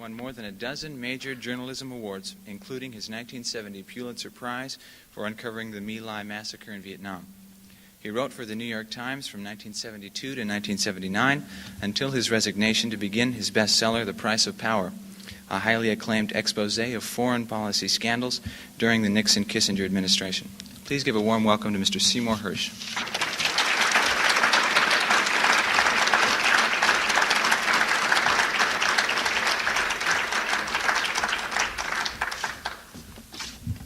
won more than a dozen major journalism awards, including his 1970 Pulitzer Prize for uncovering the My Lai massacre in Vietnam. He wrote for the New York Times from 1972 to 1979 until his resignation to begin his bestseller, The Price of Power, a highly acclaimed expose of foreign policy scandals during the Nixon-Kissinger administration. Please give a warm welcome to Mr. Seymour Hersh.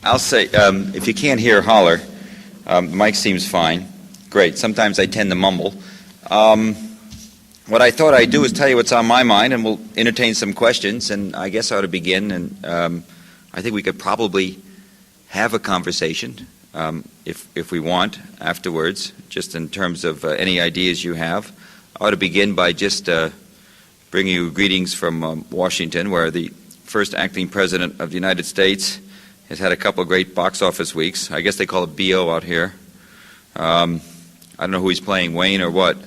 I'll say, if you can't hear, holler. The mic seems fine. Great. Sometimes I tend to mumble. What I thought I'd do is tell you what's on my mind, and we'll entertain some questions, and I guess I ought to begin. And I think we could probably have a conversation, if we want, afterwards, just in terms of any ideas you have. I ought to begin by just bringing you greetings from Washington, where the first acting president of the United States has had a couple of great box office weeks. I guess they call it BO out here. I don't know who he's playing, Wayne or what.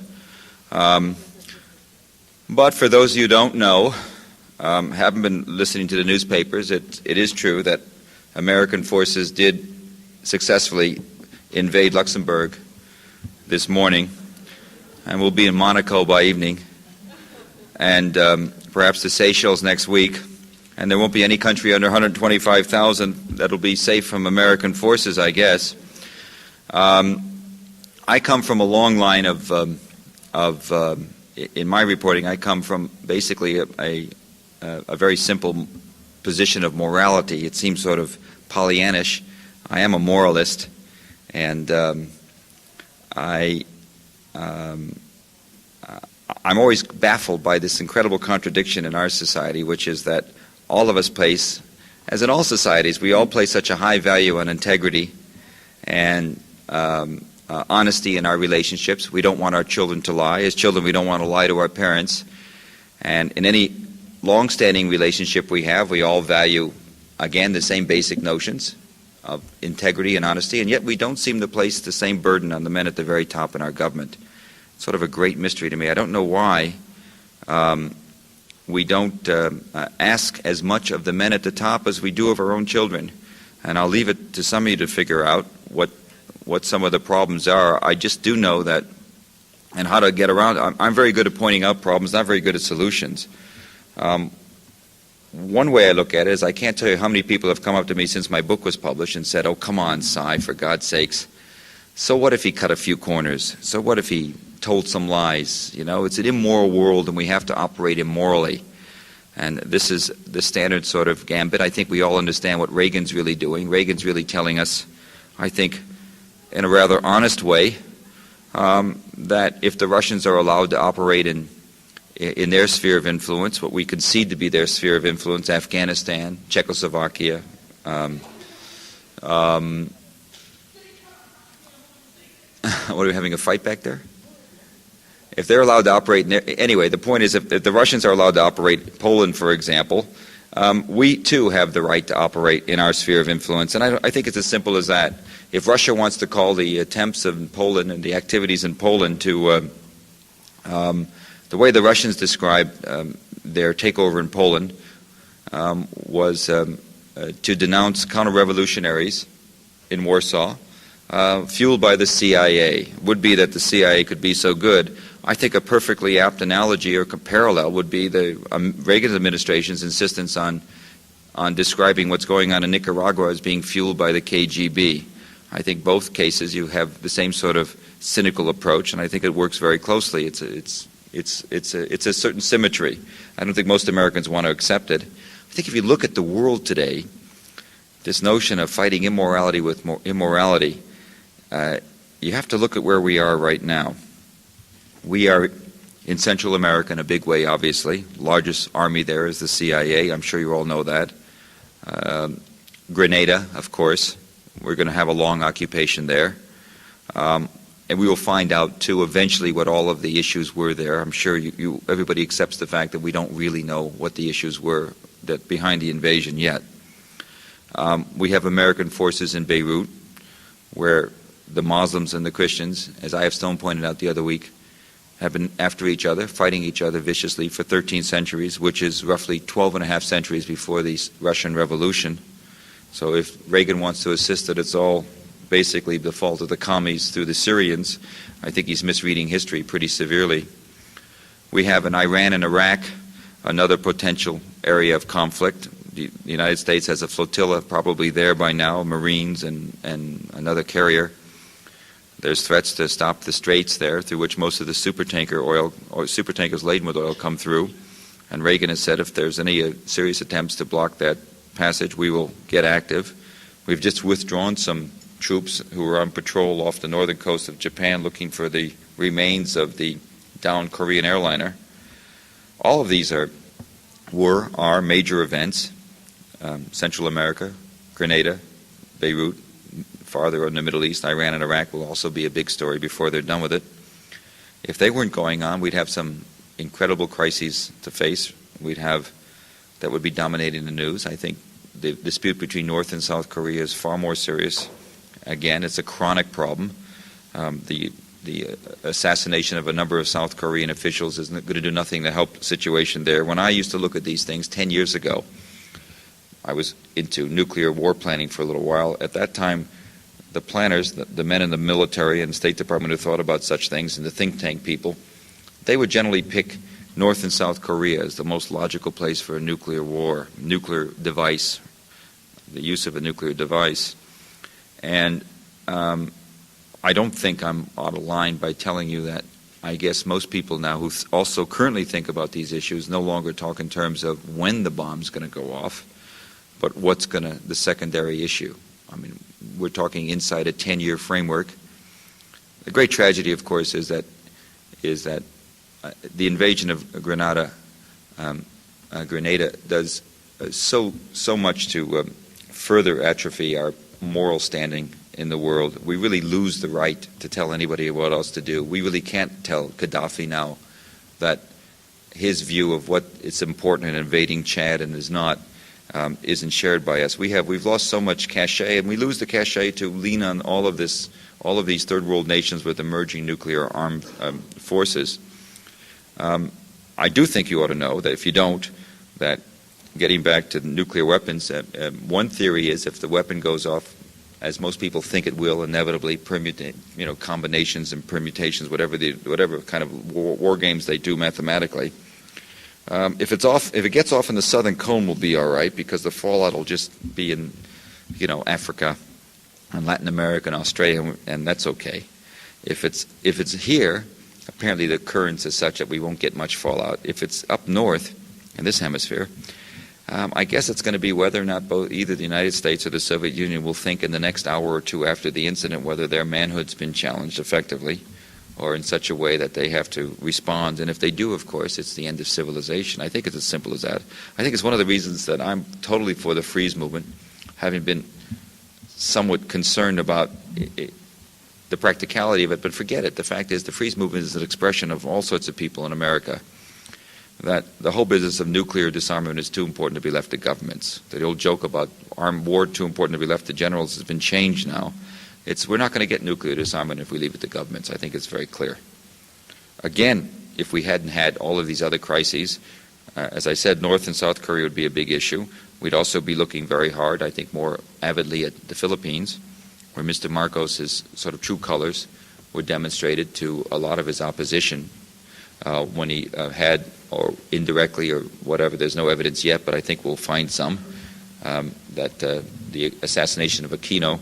But for those of you who don't know, haven't been listening to the newspapers, it is true that American forces did successfully invade Luxembourg this morning, and we'll be in Monaco by evening, and perhaps the Seychelles next week. And there won't be any country under 125,000 that'll be safe from American forces, I guess. I come from a long line of in my reporting, I come from basically a very simple position of morality. It seems sort of Pollyannish. I am a moralist, and I'm always baffled by this incredible contradiction in our society, which is that all of us place, as in all societies, we all place such a high value on integrity and honesty in our relationships. We don't want our children to lie. As children, we don't want to lie to our parents. And in any long-standing relationship we have, we all value, again, the same basic notions of integrity and honesty, and yet we don't seem to place the same burden on the men at the very top in our government. It's sort of a great mystery to me. I don't know why we don't ask as much of the men at the top as we do of our own children. And I'll leave it to some of you to figure out what some of the problems are. I just do know that, and how to get around. I'm very good at pointing out problems, not very good at solutions. One way I look at it is I can't tell you how many people have come up to me since my book was published and said, "Oh, come on, Cy, for God's sakes. So what if he cut a few corners? So what if he told some lies?" You know, it's an immoral world, and we have to operate immorally. And this is the standard sort of gambit. I think we all understand what Reagan's really doing. Reagan's really telling us, I think, in a rather honest way, that if the Russians are allowed to operate in their sphere of influence, what we concede to be their sphere of influence, Afghanistan, Czechoslovakia, what are we having a fight back there? If they're allowed to operate, anyway, the point is if the Russians are allowed to operate Poland, for example, we too have the right to operate in our sphere of influence. And I think it's as simple as that. If Russia wants to call the attempts of Poland and the activities in Poland to, the way the Russians described their takeover in Poland was to denounce counter-revolutionaries in Warsaw, fueled by the CIA. Would be that the CIA could be so good. I think a perfectly apt analogy or parallel would be the Reagan administration's insistence on describing what's going on in Nicaragua as being fueled by the KGB. I think both cases you have the same sort of cynical approach, and I think it works very closely. It's a certain symmetry. I don't think most Americans want to accept it. I think if you look at the world today, this notion of fighting immorality with immorality, you have to look at where we are right now. We are in Central America in a big way, obviously. Largest army there is the CIA. I'm sure you all know that. Grenada, of course. We're going to have a long occupation there. And we will find out, too, eventually what all of the issues were there. I'm sure everybody accepts the fact that we don't really know what the issues were that behind the invasion yet. We have American forces in Beirut, where the Muslims and the Christians, as I.F. Stone pointed out the other week, have been after each other, fighting each other viciously for 13 centuries, which is roughly 12 and a half centuries before the Russian Revolution. So if Reagan wants to insist that it's all basically the fault of the commies through the Syrians, I think he's misreading history pretty severely. We have an Iran and Iraq, another potential area of conflict. The United States has a flotilla probably there by now, Marines and another carrier. There's threats to stop the straits there through which most of the supertankers laden with oil come through. And Reagan has said if there's any serious attempts to block that passage, we will get active. We've just withdrawn some troops who were on patrol off the northern coast of Japan looking for the remains of the downed Korean airliner. All of these are major events. Central America, Grenada, Beirut, farther in the Middle East, Iran and Iraq will also be a big story before they're done with it. If they weren't going on, we'd have some incredible crises to face. That would be dominating the news. I think the dispute between North and South Korea is far more serious. Again, it's a chronic problem. The assassination of a number of South Korean officials is going to do nothing to help the situation there. When I used to look at these things 10 years ago, I was into nuclear war planning for a little while. At that time, the planners, the men in the military and State Department who thought about such things, and the think tank people, they would generally pick North and South Korea as the most logical place for a nuclear war, nuclear device, the use of a nuclear device. And I don't think I'm out of line by telling you that I guess most people now who also currently think about these issues no longer talk in terms of when the bomb's going to go off, but what's the secondary issue. I mean, we're talking inside a 10-year framework. The great tragedy, of course, is that the invasion of Grenada does so much to further atrophy our moral standing in the world. We really lose the right to tell anybody what else to do. We really can't tell Gaddafi now that his view of what is important in invading Chad and is not isn't shared by us. We've lost so much cachet, and we lose the cachet to lean on all of these third world nations with emerging nuclear armed forces. I do think you ought to know that if you don't, that getting back to the nuclear weapons, one theory is if the weapon goes off, as most people think it will, inevitably combinations and permutations, whatever kind of war games they do mathematically. If it gets off in the southern cone, we'll be all right because the fallout will just be in, Africa and Latin America and Australia, and that's okay. If it's here, apparently the currents is such that we won't get much fallout. If it's up north in this hemisphere, I guess it's going to be whether or not either the United States or the Soviet Union will think in the next hour or two after the incident whether their manhood's been challenged effectively or in such a way that they have to respond. And if they do, of course, it's the end of civilization. I think it's as simple as that. I think it's one of the reasons that I'm totally for the freeze movement, having been somewhat concerned about the practicality of it, but forget it. The fact is the freeze movement is an expression of all sorts of people in America. That the whole business of nuclear disarmament is too important to be left to governments. The old joke about armed war too important to be left to generals has been changed now. We're not going to get nuclear disarmament if we leave it to governments. I think it's very clear. Again, if we hadn't had all of these other crises, as I said, North and South Korea would be a big issue. We'd also be looking very hard, I think more avidly, at the Philippines, where Mr. Marcos's sort of true colors were demonstrated to a lot of his opposition when he had, or indirectly or whatever, there's no evidence yet, but I think we'll find some, that the assassination of Aquino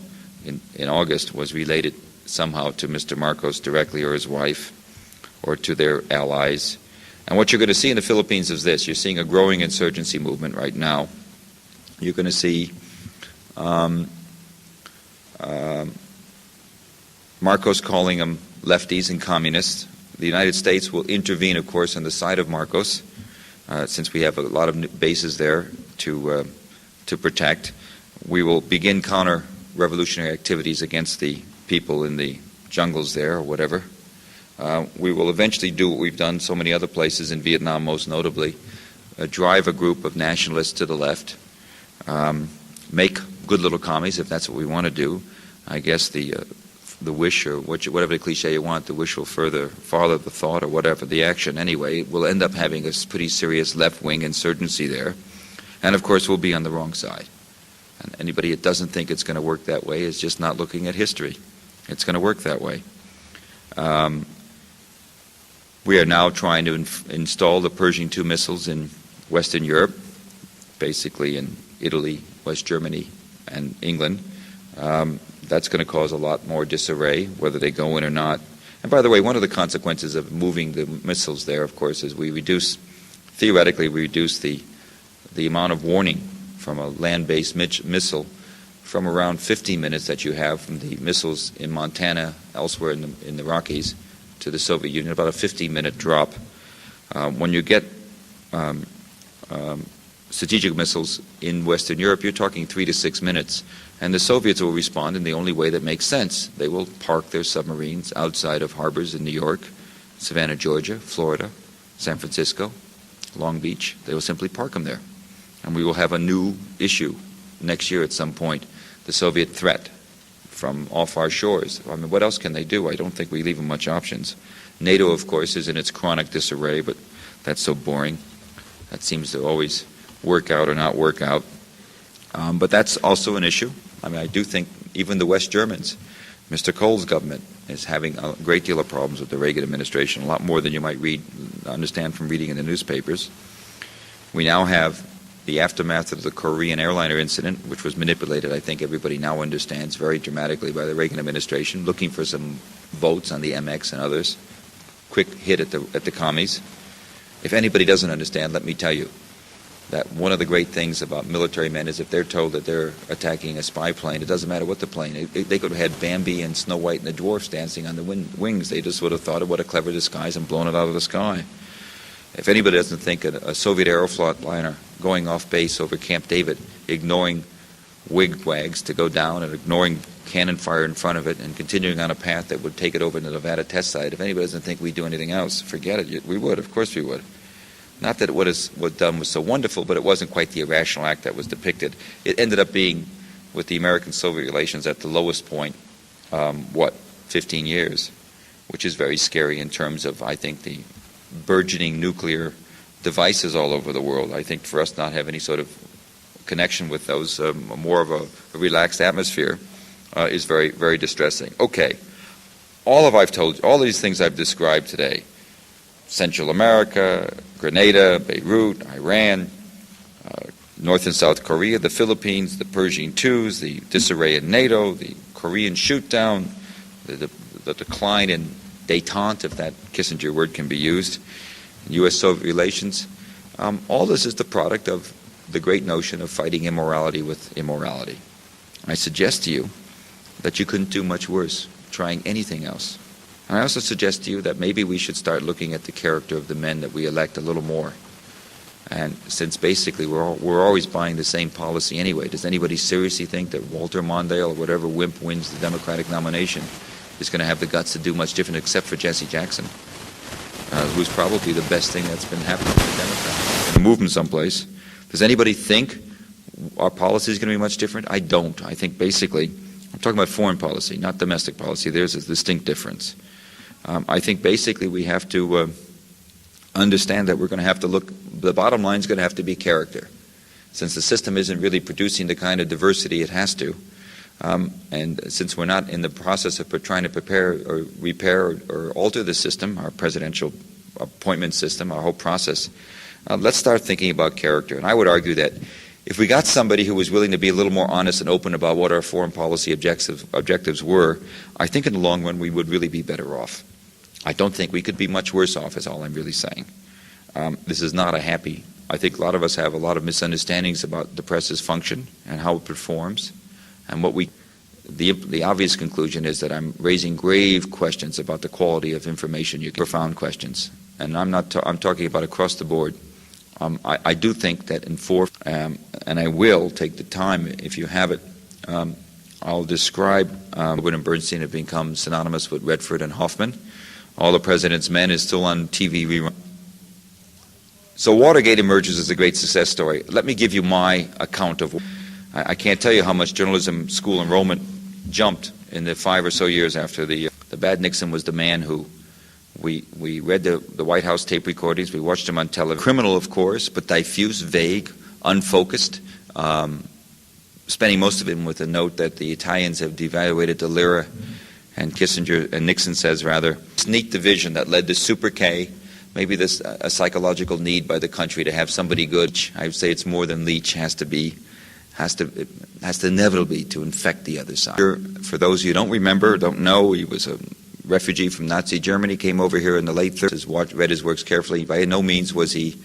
in August was related somehow to Mr. Marcos directly or his wife or to their allies. And what you're going to see in the Philippines is this. You're seeing a growing insurgency movement right now. You're going to see Marcos calling them lefties and communists. The United States will intervene, of course, on the side of Marcos, since we have a lot of bases there to protect. We will begin counter-revolutionary activities against the people in the jungles there or whatever. We will eventually do what we've done so many other places in Vietnam, most notably, drive a group of nationalists to the left, make good little commies, if that's what we want to do. I guess the the wish, or whatever the cliche you want, the wish will father the thought, or whatever, the action anyway, we'll end up having a pretty serious left-wing insurgency there. And of course, we'll be on the wrong side. And anybody that doesn't think it's going to work that way is just not looking at history. It's going to work that way. We are now trying to install the Pershing II missiles in Western Europe, basically in Italy, West Germany, and England. That's going to cause a lot more disarray, whether they go in or not. And by the way, one of the consequences of moving the missiles there, of course, is theoretically, we reduce the amount of warning from a land-based missile from around 15 minutes that you have from the missiles in Montana, elsewhere in the Rockies, to the Soviet Union, about a 15-minute drop. When you get strategic missiles in Western Europe, you're talking 3 to 6 minutes. And the Soviets will respond in the only way that makes sense. They will park their submarines outside of harbors in New York, Savannah, Georgia, Florida, San Francisco, Long Beach. They will simply park them there. And we will have a new issue next year at some point, the Soviet threat from off our shores. I mean, what else can they do? I don't think we leave them much options. NATO, of course, is in its chronic disarray, but that's so boring. That seems to always work out or not work out. But that's also an issue. I mean, I do think even the West Germans, Mr. Kohl's government, is having a great deal of problems with the Reagan administration, a lot more than you might understand from reading in the newspapers. We now have the aftermath of the Korean airliner incident, which was manipulated, I think everybody now understands, very dramatically by the Reagan administration, looking for some votes on the MX and others. Quick hit at the commies. If anybody doesn't understand, let me tell you that one of the great things about military men is if they're told that they're attacking a spy plane, it doesn't matter what the plane. They could have had Bambi and Snow White and the dwarfs dancing on the wings. They just would have thought of what a clever disguise and blown it out of the sky. If anybody doesn't think a Soviet Aeroflot liner going off base over Camp David, ignoring wigwags to go down and ignoring cannon fire in front of it and continuing on a path that would take it over to the Nevada test site, if anybody doesn't think we'd do anything else, forget it. We would. Of course we would. Not that what was done was so wonderful, but it wasn't quite the irrational act that was depicted. It ended up being, with the American-Soviet relations, at the lowest point, 15 years, which is very scary in terms of, I think, the burgeoning nuclear devices all over the world. I think for us not have any sort of connection with those, more of a relaxed atmosphere, is very, very distressing. Okay, all these things I've described today, Central America, Grenada, Beirut, Iran, North and South Korea, the Philippines, the Pershing IIs, the disarray in NATO, the Korean shoot-down, the decline in détente, if that Kissinger word can be used, U.S.-Soviet relations. All this is the product of the great notion of fighting immorality with immorality. I suggest to you that you couldn't do much worse trying anything else. And I also suggest to you that maybe we should start looking at the character of the men that we elect a little more. And since basically we're always buying the same policy anyway, does anybody seriously think that Walter Mondale or whatever wimp wins the Democratic nomination is going to have the guts to do much different except for Jesse Jackson, who's probably the best thing that's been happening to the Democrats? And move them someplace. Does anybody think our policy is going to be much different? I don't. I think basically, I'm talking about foreign policy, not domestic policy. There's a distinct difference. I think basically we have to understand that we're going to have to look, the bottom line is going to have to be character. Since the system isn't really producing the kind of diversity it has to, and since we're not in the process of trying to prepare or repair or alter the system, our presidential appointment system, our whole process, let's start thinking about character. And I would argue that if we got somebody who was willing to be a little more honest and open about what our foreign policy objectives were, I think in the long run we would really be better off. I don't think we could be much worse off, is all I'm really saying. This is not a happy. I think a lot of us have a lot of misunderstandings about the press's function and how it performs. And the obvious conclusion is that I'm raising grave questions about the quality of information you get, profound questions. And I'm talking about across the board. I do think that and I will take the time, if you have it, I'll describe Woodward and Bernstein have become synonymous with Redford and Hoffman. All the President's Men is still on TV rerun. So Watergate emerges as a great success story. Let me give you my account of. I can't tell you how much journalism school enrollment jumped in the 5 or so years after the bad Nixon was the man who we read the White House tape recordings, we watched him on television. Criminal, of course, but diffuse, vague, unfocused, spending most of it with a note that the Italians have devaluated the lira, and Kissinger and Nixon says rather, sneak division that led to Super K, maybe this a psychological need by the country to have somebody good. I would say it's more than Leach, has to inevitably to infect the other side. For those of you who don't remember, don't know, he was a refugee from Nazi Germany, came over here in the late 30s, read his works carefully. By no means was he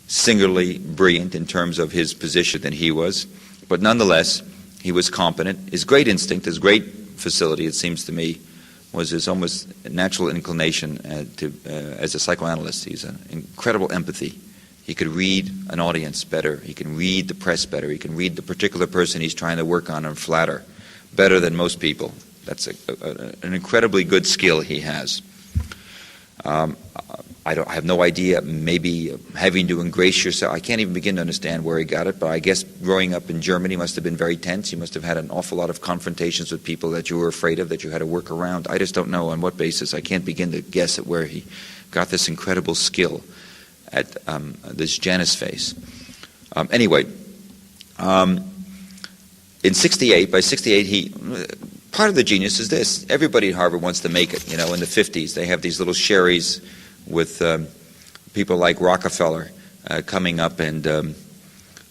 singularly brilliant in terms of his position than he was, but nonetheless, he was competent. His great instinct, his great facility, it seems to me, was his almost natural inclination as a psychoanalyst. He's an incredible empathy. He could read an audience better. He can read the press better. He can read the particular person he's trying to work on and flatter better than most people. That's an incredibly good skill he has. I have no idea, maybe having to ingrace yourself. I can't even begin to understand where he got it, but I guess growing up in Germany must have been very tense. You must have had an awful lot of confrontations with people that you were afraid of, that you had to work around. I just don't know on what basis. I can't begin to guess at where he got this incredible skill at this Janus face. Anyway, in 68, by 68, part of the genius is this. Everybody at Harvard wants to make it. You know, in the 50s, they have these little sherries with people like Rockefeller coming up and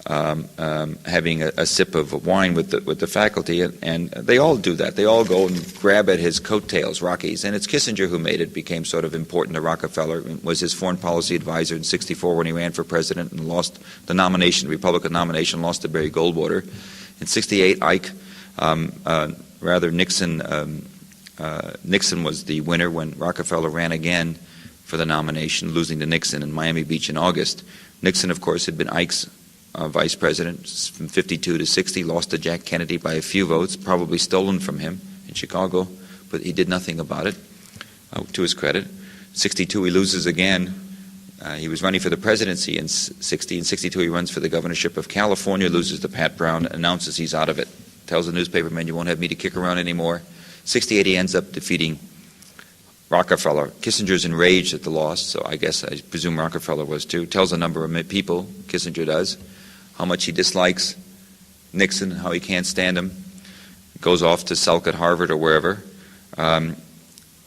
having a sip of wine with the faculty, and they all do that. They all go and grab at his coattails, Rocky's, and it's Kissinger who made it, became sort of important to Rockefeller, was his foreign policy advisor in 64 when he ran for president and lost the nomination, the Republican nomination, lost to Barry Goldwater. In 68, Ike, Nixon was the winner when Rockefeller ran again for the nomination, losing to Nixon in Miami Beach in August. Nixon, of course, had been Ike's vice president from 52 to 60, lost to Jack Kennedy by a few votes, probably stolen from him in Chicago, but he did nothing about it, to his credit. 62, he loses again. He was running for the presidency in 60. In 62, he runs for the governorship of California, loses to Pat Brown, announces he's out of it, tells the newspaperman, you won't have me to kick around anymore. 68, he ends up defeating Rockefeller. Kissinger's enraged at the loss, so I presume Rockefeller was too. Tells a number of people, Kissinger does, how much he dislikes Nixon, how he can't stand him. Goes off to sulk at Harvard or wherever.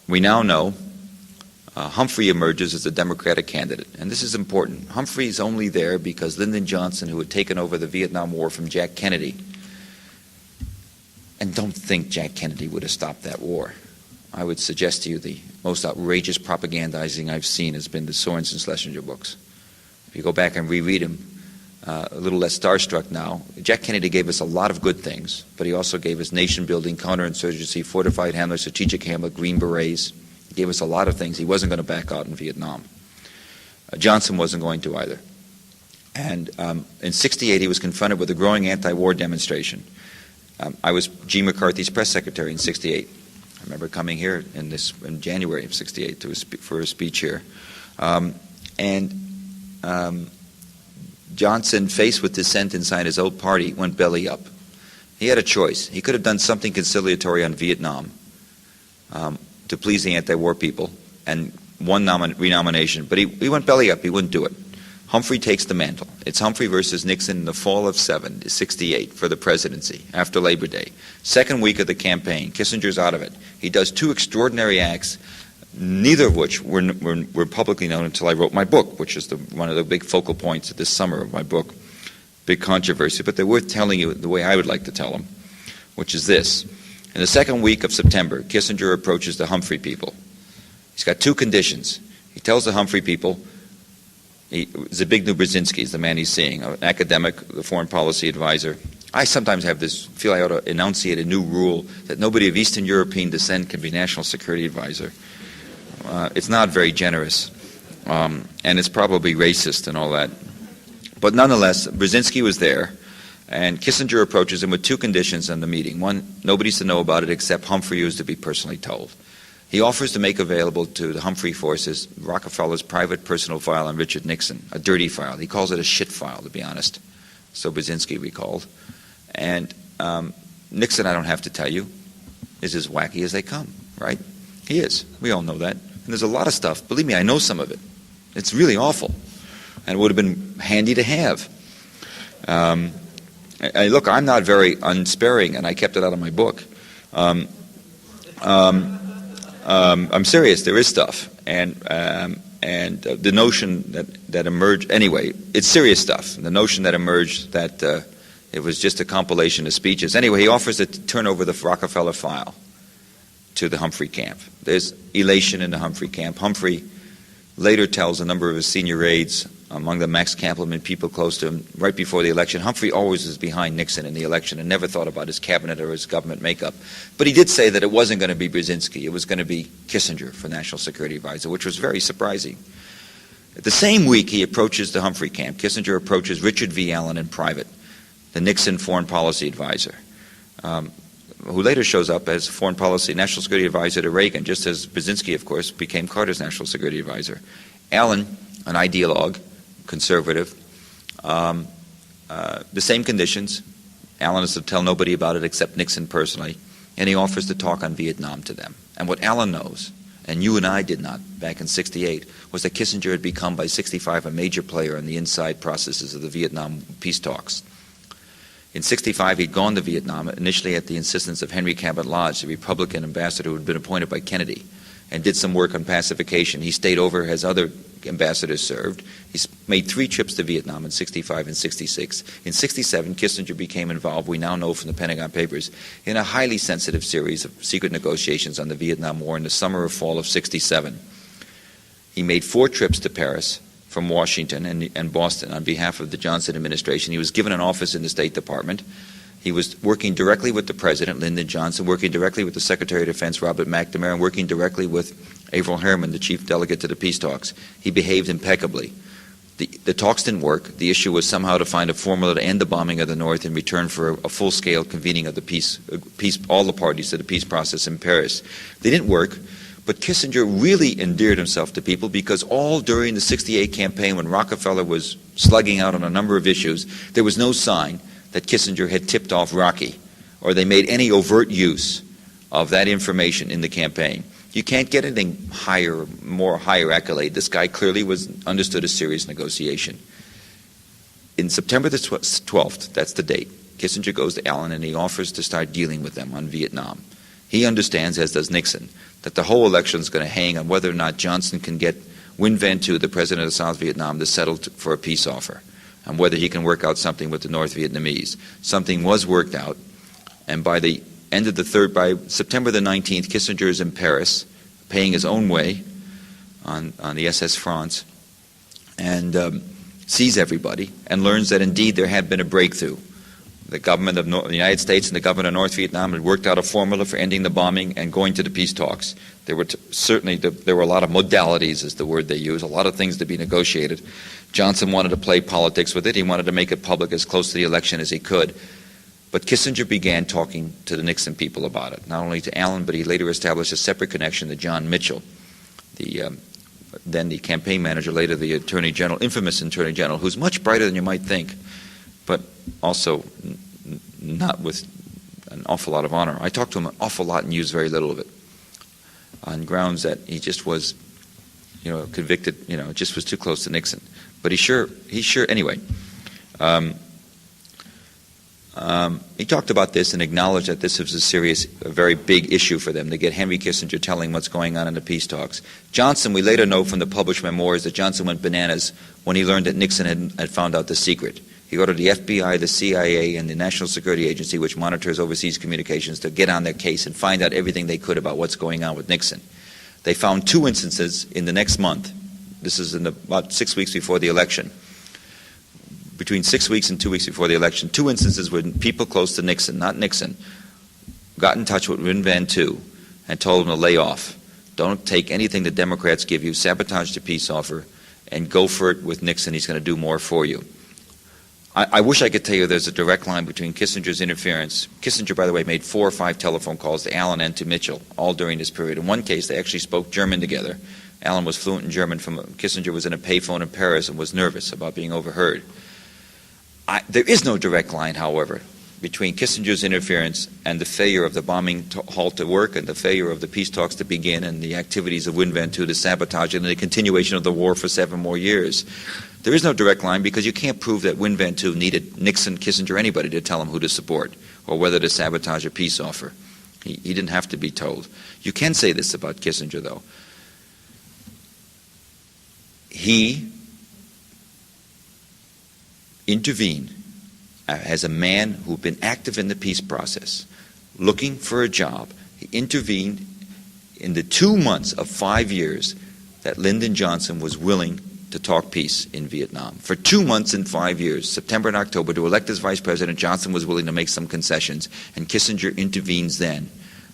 We now know Humphrey emerges as a Democratic candidate, and this is important. Humphrey's only there because Lyndon Johnson, who had taken over the Vietnam War from Jack Kennedy, and don't think Jack Kennedy would have stopped that war. I would suggest to you the most outrageous propagandizing I've seen has been the Sorensen Schlesinger books. If you go back and reread them, a little less starstruck now. Jack Kennedy gave us a lot of good things, but he also gave us nation-building, counterinsurgency, fortified Hamlet, strategic Hamlet, Green Berets. He gave us a lot of things. He wasn't going to back out in Vietnam. Johnson wasn't going to either. And in 68, he was confronted with a growing anti-war demonstration. I was G. McCarthy's press secretary in 68. I remember coming here in January of 68 for a speech here. Johnson, faced with dissent inside his own party, went belly up. He had a choice. He could have done something conciliatory on Vietnam to please the anti-war people and won renomination, but he went belly up. He wouldn't do it. Humphrey takes the mantle. It's Humphrey versus Nixon in the fall of 68 for the presidency after Labor Day. Second week of the campaign. Kissinger's out of it. He does two extraordinary acts, neither of which were publicly known until I wrote my book, which is one of the big focal points of this summer of my book. Big controversy, but they're worth telling you the way I would like to tell them, which is this. In the second week of September, Kissinger approaches the Humphrey people. He's got two conditions. He tells the Humphrey people, Zbigniew Brzezinski is the man he's seeing, an academic, the foreign policy advisor. I sometimes feel I ought to enunciate a new rule that nobody of Eastern European descent can be national security advisor. It's not very generous, and it's probably racist and all that. But nonetheless, Brzezinski was there, and Kissinger approaches him with two conditions in the meeting. One, nobody's to know about it except Humphrey, who is to be personally told. He offers to make available to the Humphrey forces Rockefeller's private personal file on Richard Nixon, a dirty file. He calls it a shit file, to be honest. So Brzezinski recalled. And Nixon, I don't have to tell you, is as wacky as they come, right? He is. We all know that. And there's a lot of stuff. Believe me, I know some of it. It's really awful. And it would have been handy to have. Look, I'm not very unsparing, and I kept it out of my book. I'm serious. There is stuff. And the notion that emerged, anyway, it's serious stuff. The notion that emerged that it was just a compilation of speeches. Anyway, he offers to turn over the Rockefeller file to the Humphrey camp. There's elation in the Humphrey camp. Humphrey later tells a number of his senior aides, among them Max Kampelman, people close to him, right before the election, Humphrey always was behind Nixon in the election and never thought about his cabinet or his government makeup. But he did say that it wasn't going to be Brzezinski, it was going to be Kissinger for National Security Advisor, which was very surprising. The same week he approaches the Humphrey camp, Kissinger approaches Richard V. Allen in private, the Nixon foreign policy advisor, who later shows up as foreign policy national security advisor to Reagan, just as Brzezinski, of course, became Carter's national security advisor. Allen, an ideologue, conservative, the same conditions. Allen is to tell nobody about it except Nixon personally, and he offers to talk on Vietnam to them. And what Allen knows, and you and I did not back in '68, was that Kissinger had become by '65 a major player in the inside processes of the Vietnam peace talks. In '65, he'd gone to Vietnam, initially at the insistence of Henry Cabot Lodge, the Republican ambassador who had been appointed by Kennedy, and did some work on pacification. He stayed over as other ambassadors served. He made 3 trips to Vietnam in '65 and '66. In '67, Kissinger became involved, we now know from the Pentagon Papers, in a highly sensitive series of secret negotiations on the Vietnam War in the summer or fall of '67. He made 4 trips to Paris from Washington and Boston on behalf of the Johnson administration. He was given an office in the State Department. He was working directly with the President, Lyndon Johnson, working directly with the Secretary of Defense, Robert McNamara, and working directly with Averell Harriman, the chief delegate to the peace talks. He behaved impeccably. The talks didn't work. The issue was somehow to find a formula to end the bombing of the North in return for a full-scale convening of the peace, all the parties to the peace process in Paris. They didn't work. But Kissinger really endeared himself to people because all during the '68 campaign, when Rockefeller was slugging out on a number of issues, there was no sign that Kissinger had tipped off Rocky or they made any overt use of that information in the campaign. You can't get anything higher, more higher accolade. This guy clearly was understood as serious negotiation. In September the 12th, that's the date, Kissinger goes to Allen and he offers to start dealing with them on Vietnam. He understands, as does Nixon, that the whole election is going to hang on whether or not Johnson can get Nguyen Van Thu, the president of South Vietnam, to settle for a peace offer, and whether he can work out something with the North Vietnamese. Something was worked out, and by the end of by September the 19th, Kissinger is in Paris, paying his own way on the SS France, and sees everybody and learns that indeed there had been a breakthrough. The government of the United States and the government of North Vietnam had worked out a formula for ending the bombing and going to the peace talks. There were certainly there were a lot of modalities, is the word they use, a lot of things to be negotiated. Johnson wanted to play politics with it. He wanted to make it public as close to the election as he could. But Kissinger began talking to the Nixon people about it, not only to Allen, but he later established a separate connection to John Mitchell, then the campaign manager, later the Attorney General, infamous Attorney General, who's much brighter than you might think, but also not with an awful lot of honor. I talked to him an awful lot and used very little of it on grounds that he just was, convicted, just was too close to Nixon. But he sure, anyway. He talked about this and acknowledged that this was a very big issue for them, to get Henry Kissinger telling what's going on in the peace talks. Johnson, we later know from the published memoirs that Johnson went bananas when he learned that Nixon had found out the secret. He ordered the FBI, the CIA, and the National Security Agency, which monitors overseas communications, to get on their case and find out everything they could about what's going on with Nixon. They found 2 instances in the next month. This is about 6 weeks before the election. Between 6 weeks and 2 weeks before the election, 2 instances where people close to Nixon, not Nixon, got in touch with Nguyen Van Thu and told him to lay off. Don't take anything the Democrats give you, sabotage the peace offer, and go for it with Nixon. He's going to do more for you. I wish I could tell you there's a direct line between Kissinger's interference. Kissinger, by the way, made 4 or 5 telephone calls to Allen and to Mitchell, all during this period. In one case, they actually spoke German together. Allen was fluent in German. Kissinger was in a payphone in Paris and was nervous about being overheard. There is no direct line, however, between Kissinger's interference and the failure of the bombing halt to work and the failure of the peace talks to begin and the activities of Win Van Tu to sabotage it and the continuation of the war for 7 more years. There is no direct line because you can't prove that Win Van Tu needed Nixon, Kissinger, anybody to tell him who to support or whether to sabotage a peace offer. He didn't have to be told. You can say this about Kissinger, though. He intervened as a man who'd been active in the peace process, looking for a job. He intervened in the 2 months of 5 years that Lyndon Johnson was willing to talk peace in Vietnam. For 2 months and 5 years, September and October, to elect as vice president, Johnson was willing to make some concessions, and Kissinger intervenes then,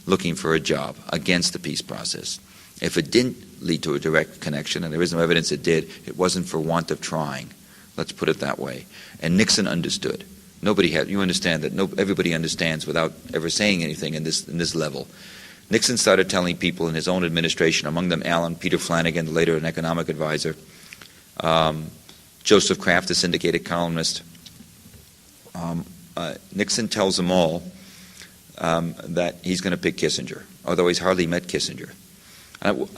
looking for a job against the peace process. If it didn't lead to a direct connection, and there is no evidence it did, it wasn't for want of trying. Let's put it that way. And Nixon understood. You understand that everybody understands without ever saying anything in this level. Nixon started telling people in his own administration, among them Peter Flanagan, later an economic advisor, Joseph Kraft, the syndicated columnist. Nixon tells them all that he's going to pick Kissinger, although he's hardly met Kissinger.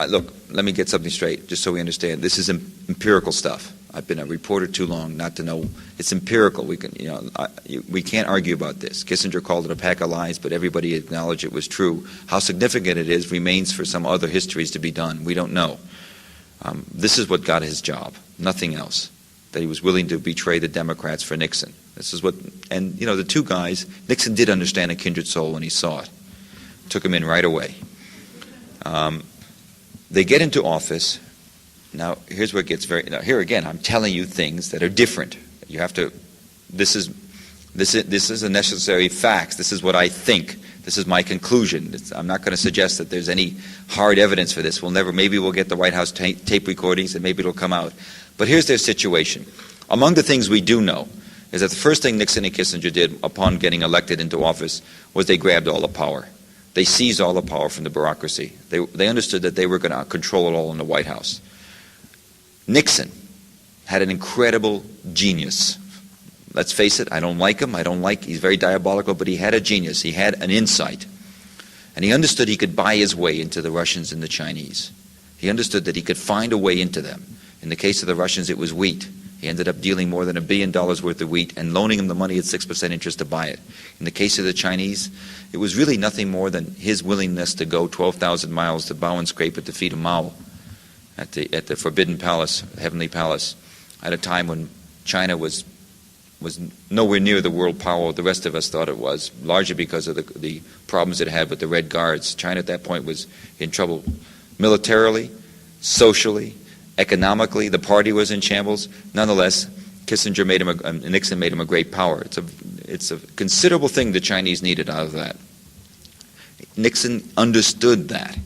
Look, let me get something straight, just so we understand. This is empirical stuff. I've been a reporter too long not to know. It's empirical. We can't argue about this. Kissinger called it a pack of lies, but everybody acknowledged it was true. How significant it is remains for some other histories to be done. We don't know. This is what got his job, nothing else. That he was willing to betray the Democrats for Nixon. This is what, and the two guys, Nixon did understand a kindred soul when he saw it. Took him in right away. They get into office. Now, here's where it gets here again, I'm telling you things that are different. You have to, this is a necessary fact. This is what I think. This is my conclusion. I'm not going to suggest that there's any hard evidence for this. Maybe we'll get the White House tape recordings and maybe it'll come out. But here's their situation. Among the things we do know is that the first thing Nixon and Kissinger did upon getting elected into office was they grabbed all the power. They seized all the power from the bureaucracy. They understood that they were going to control it all in the White House. Nixon had an incredible genius. Let's face it, I don't like him. He's very diabolical, but he had a genius. He had an insight. And he understood he could buy his way into the Russians and the Chinese. He understood that he could find a way into them. In the case of the Russians, it was wheat. He ended up dealing more than $1 billion worth of wheat and loaning them the money at 6% interest to buy it. In the case of the Chinese, it was really nothing more than his willingness to go 12,000 miles to bow and scrape at the feet of Mao at the Forbidden Palace, Heavenly Palace, at a time when China was nowhere near the world power the rest of us thought it was, largely because of the problems it had with the Red Guards. China at that point was in trouble militarily, socially, economically. The party was in shambles. Nonetheless, Nixon made him a great power. It's a considerable thing the Chinese needed out of that. Nixon understood that.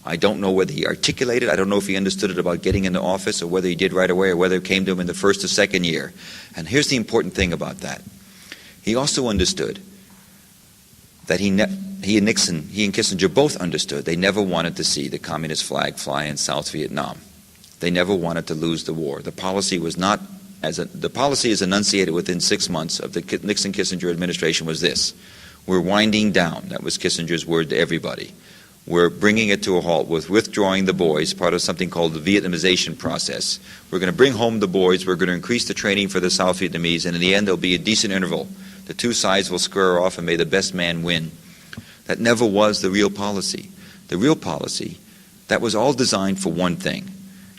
I don't know whether he articulated. I don't know if he understood it about getting into office or whether he did right away or whether it came to him in the first or second year. And here's the important thing about that. He also understood that he and Kissinger both understood they never wanted to see the communist flag fly in South Vietnam. They never wanted to lose the war. The policy was not the policy as enunciated within 6 months of the Nixon-Kissinger administration was this: we're winding down. That was Kissinger's word to everybody. We're bringing it to a halt with withdrawing the boys, part of something called the Vietnamization process. We're going to bring home the boys. We're going to increase the training for the South Vietnamese, and in the end, there'll be a decent interval. The two sides will square off, and may the best man win. That never was the real policy. The real policy, that was all designed for one thing.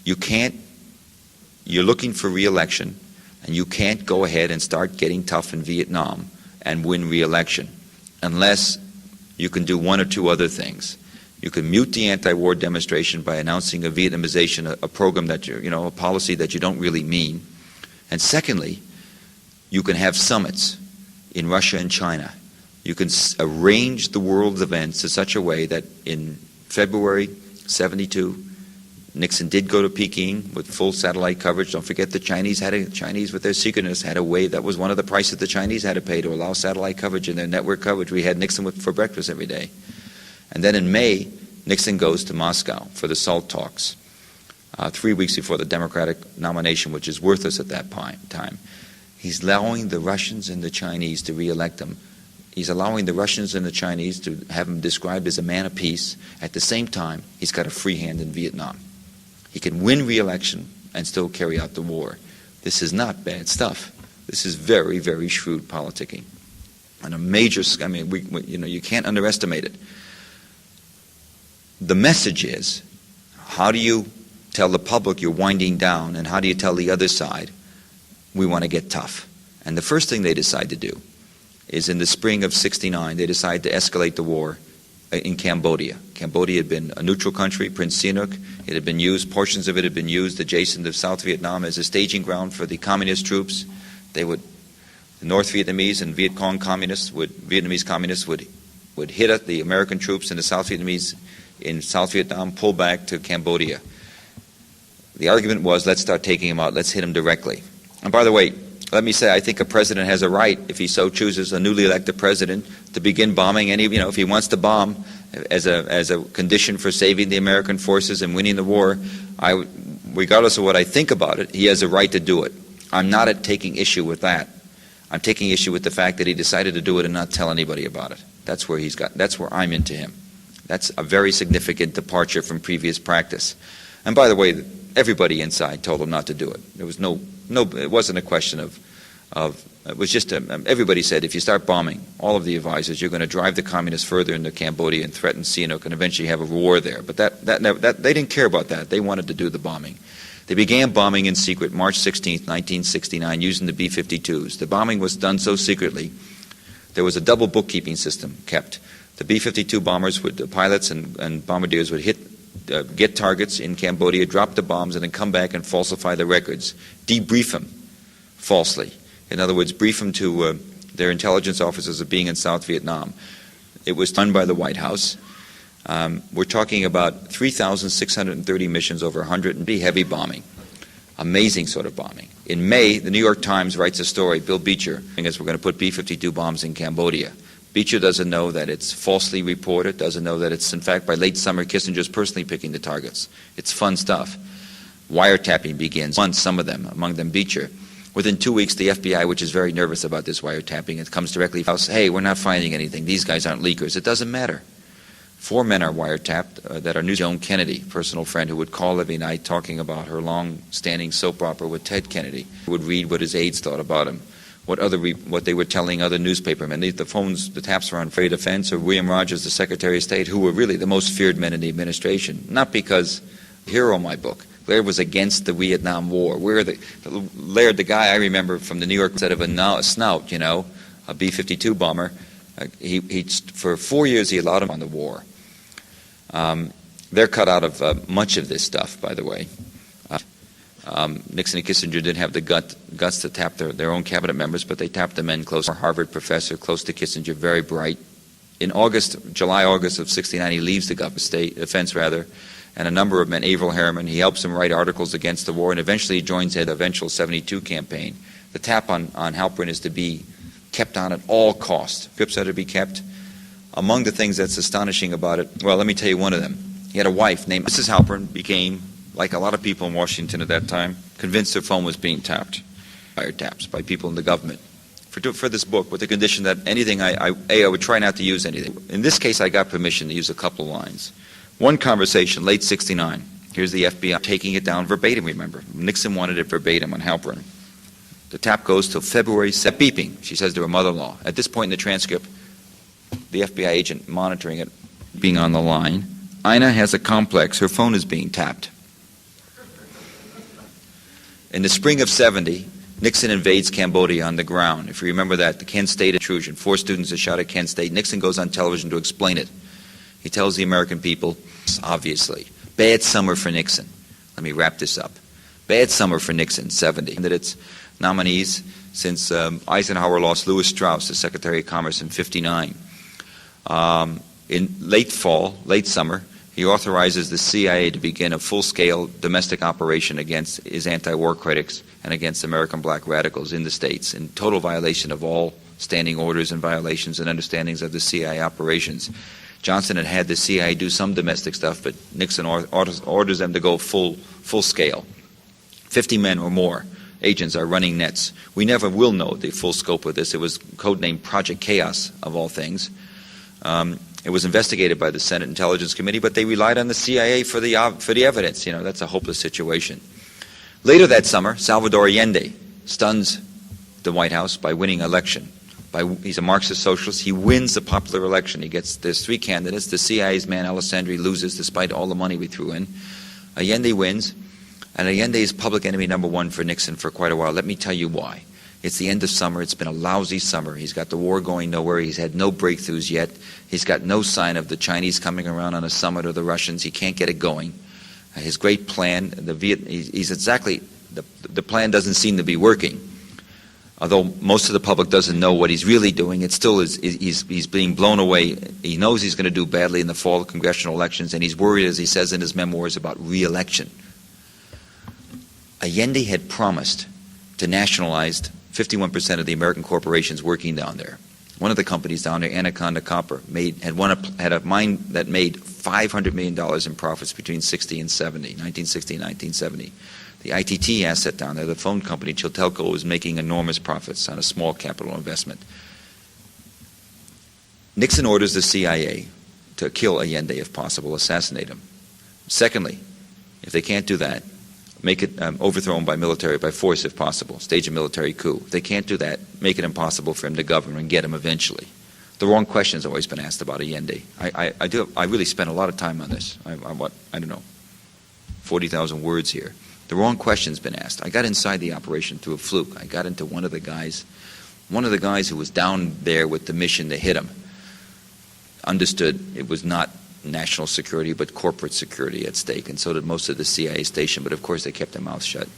You're looking for re-election, and you can't go ahead and start getting tough in Vietnam and win re-election unless you can do one or two other things. You can mute the anti-war demonstration by announcing a Vietnamization, a program that a policy that you don't really mean. And secondly, you can have summits in Russia and China. You can arrange the world's events in such a way that in February '72, Nixon did go to Peking with full satellite coverage. Don't forget the Chinese with their secretness had a way. That was one of the prices the Chinese had to pay to allow satellite coverage in their network coverage. We had Nixon for breakfast every day. And then in May, Nixon goes to Moscow for the SALT talks, 3 weeks before the Democratic nomination, which is worthless at that time. He's allowing the Russians and the Chinese to re-elect him He's allowing the Russians and the Chinese to have him described as a man of peace. At the same time, he's got a free hand in Vietnam. He can win re-election and still carry out the war. This is not bad stuff. This is very, very shrewd politicking. And a major, I mean, you can't underestimate it. The message is, how do you tell the public you're winding down, and how do you tell the other side we want to get tough? And the first thing they decide to do is in the spring of '69, they decide to escalate the war in Cambodia. Cambodia had been a neutral country, Prince Sihanouk. It had been used, portions of it had been used adjacent to South Vietnam as a staging ground for the communist troops. The North Vietnamese and Vietnamese communists would hit at the American troops, and the South Vietnamese in South Vietnam pull back to Cambodia. The argument was, let's start taking them out, let's hit them directly. And by the way, let me say, I think a president has a right, if he so chooses, a newly elected president, to begin bombing if he wants to bomb as a condition for saving the American forces and winning the war. Regardless of what I think about it, he has a right to do it. I'm not taking issue with that. I'm taking issue with the fact that he decided to do it and not tell anybody about it. That's where I'm into him. That's a very significant departure from previous practice. And by the way, everybody inside told him not to do it. There was it wasn't a question of it was just everybody said, if you start bombing, all of the advisors, you're going to drive the communists further into Cambodia and threaten Sihanouk and eventually have a war there. But that they didn't care about that. They wanted to do the bombing. They began bombing in secret March 16, 1969, using the B-52s. The bombing was done so secretly, there was a double bookkeeping system kept. The B-52 bombers, the pilots and bombardiers would get targets in Cambodia, drop the bombs, and then come back and falsify the records, debrief them falsely. In other words, brief them to their intelligence officers of being in South Vietnam. It was done by the White House. We're talking about 3,630 missions, over 100, and heavy bombing. Amazing sort of bombing. In May, the New York Times writes a story, Bill Beecher, saying we're going to put B-52 bombs in Cambodia. Beecher doesn't know that it's falsely reported, doesn't know that it's, in fact, by late summer, Kissinger's personally picking the targets. It's fun stuff. Wiretapping begins, some of them, among them Beecher. Within 2 weeks, the FBI, which is very nervous about this wiretapping, it comes directly to us, hey, we're not finding anything. These guys aren't leakers. It doesn't matter. 4 men are wiretapped that are news. Joan Kennedy, personal friend, who would call every night talking about her long-standing soap opera with Ted Kennedy, would read what his aides thought about him, what they were telling other newspapermen. The taps were on Freddie Defense or William Rogers, the Secretary of State, who were really the most feared men in the administration. Not because, hero of my book, Laird was against the Vietnam War. Laird, the guy I remember from the New York, instead of a snout, a B-52 bomber, for 4 years he allowed him on the war. They're cut out of much of this stuff, by the way. Nixon and Kissinger didn't have the guts to tap their own cabinet members, but they tapped the men close. A Harvard professor close to Kissinger, very bright. In July, August of '69, he leaves the defense, and a number of men, Averell Harriman, he helps him write articles against the war, and eventually he joins the eventual '72 campaign. The tap on Halperin is to be kept on at all costs. Scripts are to be kept. Among the things that's astonishing about it, well, let me tell you one of them. He had a wife named Mrs. Halperin, became, like a lot of people in Washington at that time, convinced their phone was being tapped, wiretaps, by people in the government. For this book, with the condition that anything I would try not to use anything. In this case, I got permission to use a couple of lines. One conversation, late '69. Here's the FBI taking it down verbatim, remember. Nixon wanted it verbatim on Halperin. The tap goes till February 7th. Beeping, she says to her mother-in-law. At this point in the transcript, the FBI agent monitoring it, being on the line, Ina has a complex. Her phone is being tapped. In the spring of '70, Nixon invades Cambodia on the ground. If you remember that, the Kent State intrusion, 4 students are shot at Kent State. Nixon goes on television to explain it. He tells the American people, obviously, bad summer for Nixon. Let me wrap this up. Bad summer for Nixon, '70. That its nominees since Eisenhower lost Lewis Strauss, the Secretary of Commerce, in '59. In late summer, he authorizes the CIA to begin a full-scale domestic operation against his anti-war critics and against American black radicals in the States, in total violation of all standing orders and violations and understandings of the CIA operations. Johnson had the CIA do some domestic stuff, but Nixon orders them to go full scale. 50 men or more agents are running nets. We never will know the full scope of this. It was codenamed Project Chaos, of all things. It was investigated by the Senate Intelligence Committee, but they relied on the CIA for the evidence. That's a hopeless situation. Later that summer, Salvador Allende stuns the White House by winning election. He's a Marxist socialist. He wins the popular election. There's three candidates. The CIA's man, Alessandri, loses despite all the money we threw in. Allende wins, and Allende is public enemy number one for Nixon for quite a while. Let me tell you why. It's the end of summer. It's been a lousy summer. He's got the war going nowhere. He's had no breakthroughs yet. He's got no sign of the Chinese coming around on a summit or the Russians. He can't get it going. His great plan, the plan doesn't seem to be working. Although most of the public doesn't know what he's really doing, it still is. He's being blown away. He knows he's going to do badly in the fall congressional elections, and he's worried, as he says in his memoirs, about re-election. Allende had promised to nationalize 51% of the American corporations working down there. One of the companies down there, Anaconda Copper, had a mine that made $500 million in profits between 1960 and 1970. The ITT asset down there, the phone company, Chiltelco, was making enormous profits on a small capital investment. Nixon orders the CIA to kill Allende if possible, assassinate him. Secondly, if they can't do that, make it overthrown by force if possible, stage a military coup. If they can't do that, make it impossible for him to govern and get him eventually. The wrong question's always been asked about Allende. I really spent a lot of time on this. I don't know, 40,000 words here. The wrong question's been asked. I got inside the operation through a fluke. I got into one of the guys who was down there with the mission to hit him. Understood it was not national security but corporate security at stake, and so did most of the CIA station, but of course they kept their mouths shut.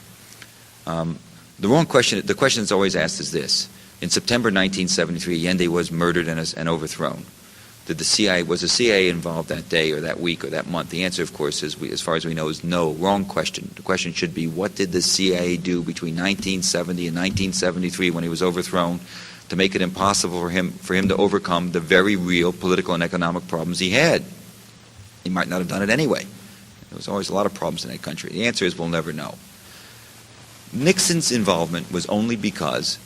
The question that's always asked is this. In September 1973, Allende was murdered and overthrown. Was the CIA involved that day or that week or that month? The answer, of course, as far as we know, is no. Wrong question. The question should be, what did the CIA do between 1970 and 1973 when he was overthrown to make it impossible for him to overcome the very real political and economic problems he had? He might not have done it anyway. There was always a lot of problems in that country. The answer is we'll never know. Nixon's involvement was only because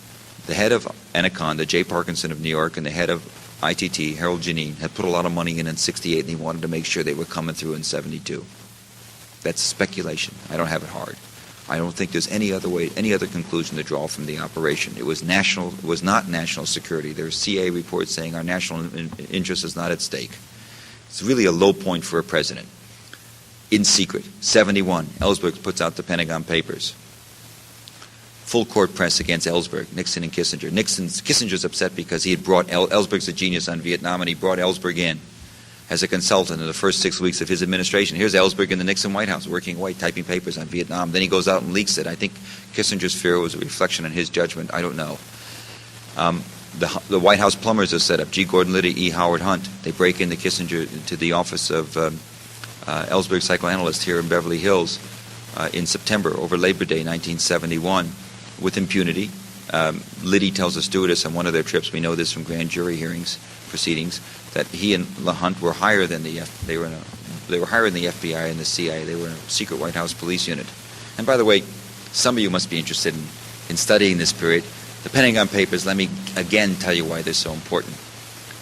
the head of Anaconda, Jay Parkinson of New York, and the head of ITT, Harold Janine, had put a lot of money in 68, and he wanted to make sure they were coming through in 72. That's speculation. I don't have it hard. I don't think there's any other conclusion to draw from the operation. It was not national security. There's CIA reports saying our national interest is not at stake. It's really a low point for a president. In secret, 71, Ellsberg puts out the Pentagon Papers. Full court press against Ellsberg, Nixon and Kissinger. Kissinger's upset because he had brought Ellsberg's a genius on Vietnam, and he brought Ellsberg in as a consultant in the first 6 weeks of his administration. Here's Ellsberg in the Nixon White House, working away, typing papers on Vietnam. Then he goes out and leaks it. I think Kissinger's fear was a reflection on his judgment. I don't know. The White House plumbers are set up. G. Gordon Liddy, E. Howard Hunt. They break into Kissinger, into the office of Ellsberg psychoanalyst here in Beverly Hills in September, over Labor Day 1971. With impunity. Liddy tells a stewardess on one of their trips, we know this from grand jury proceedings, that he and LaHunt were higher than they were higher than the FBI and the CIA. They were in a secret White House police unit. And by the way, some of you must be interested in studying this period. The Pentagon Papers, let me again tell you why they're so important.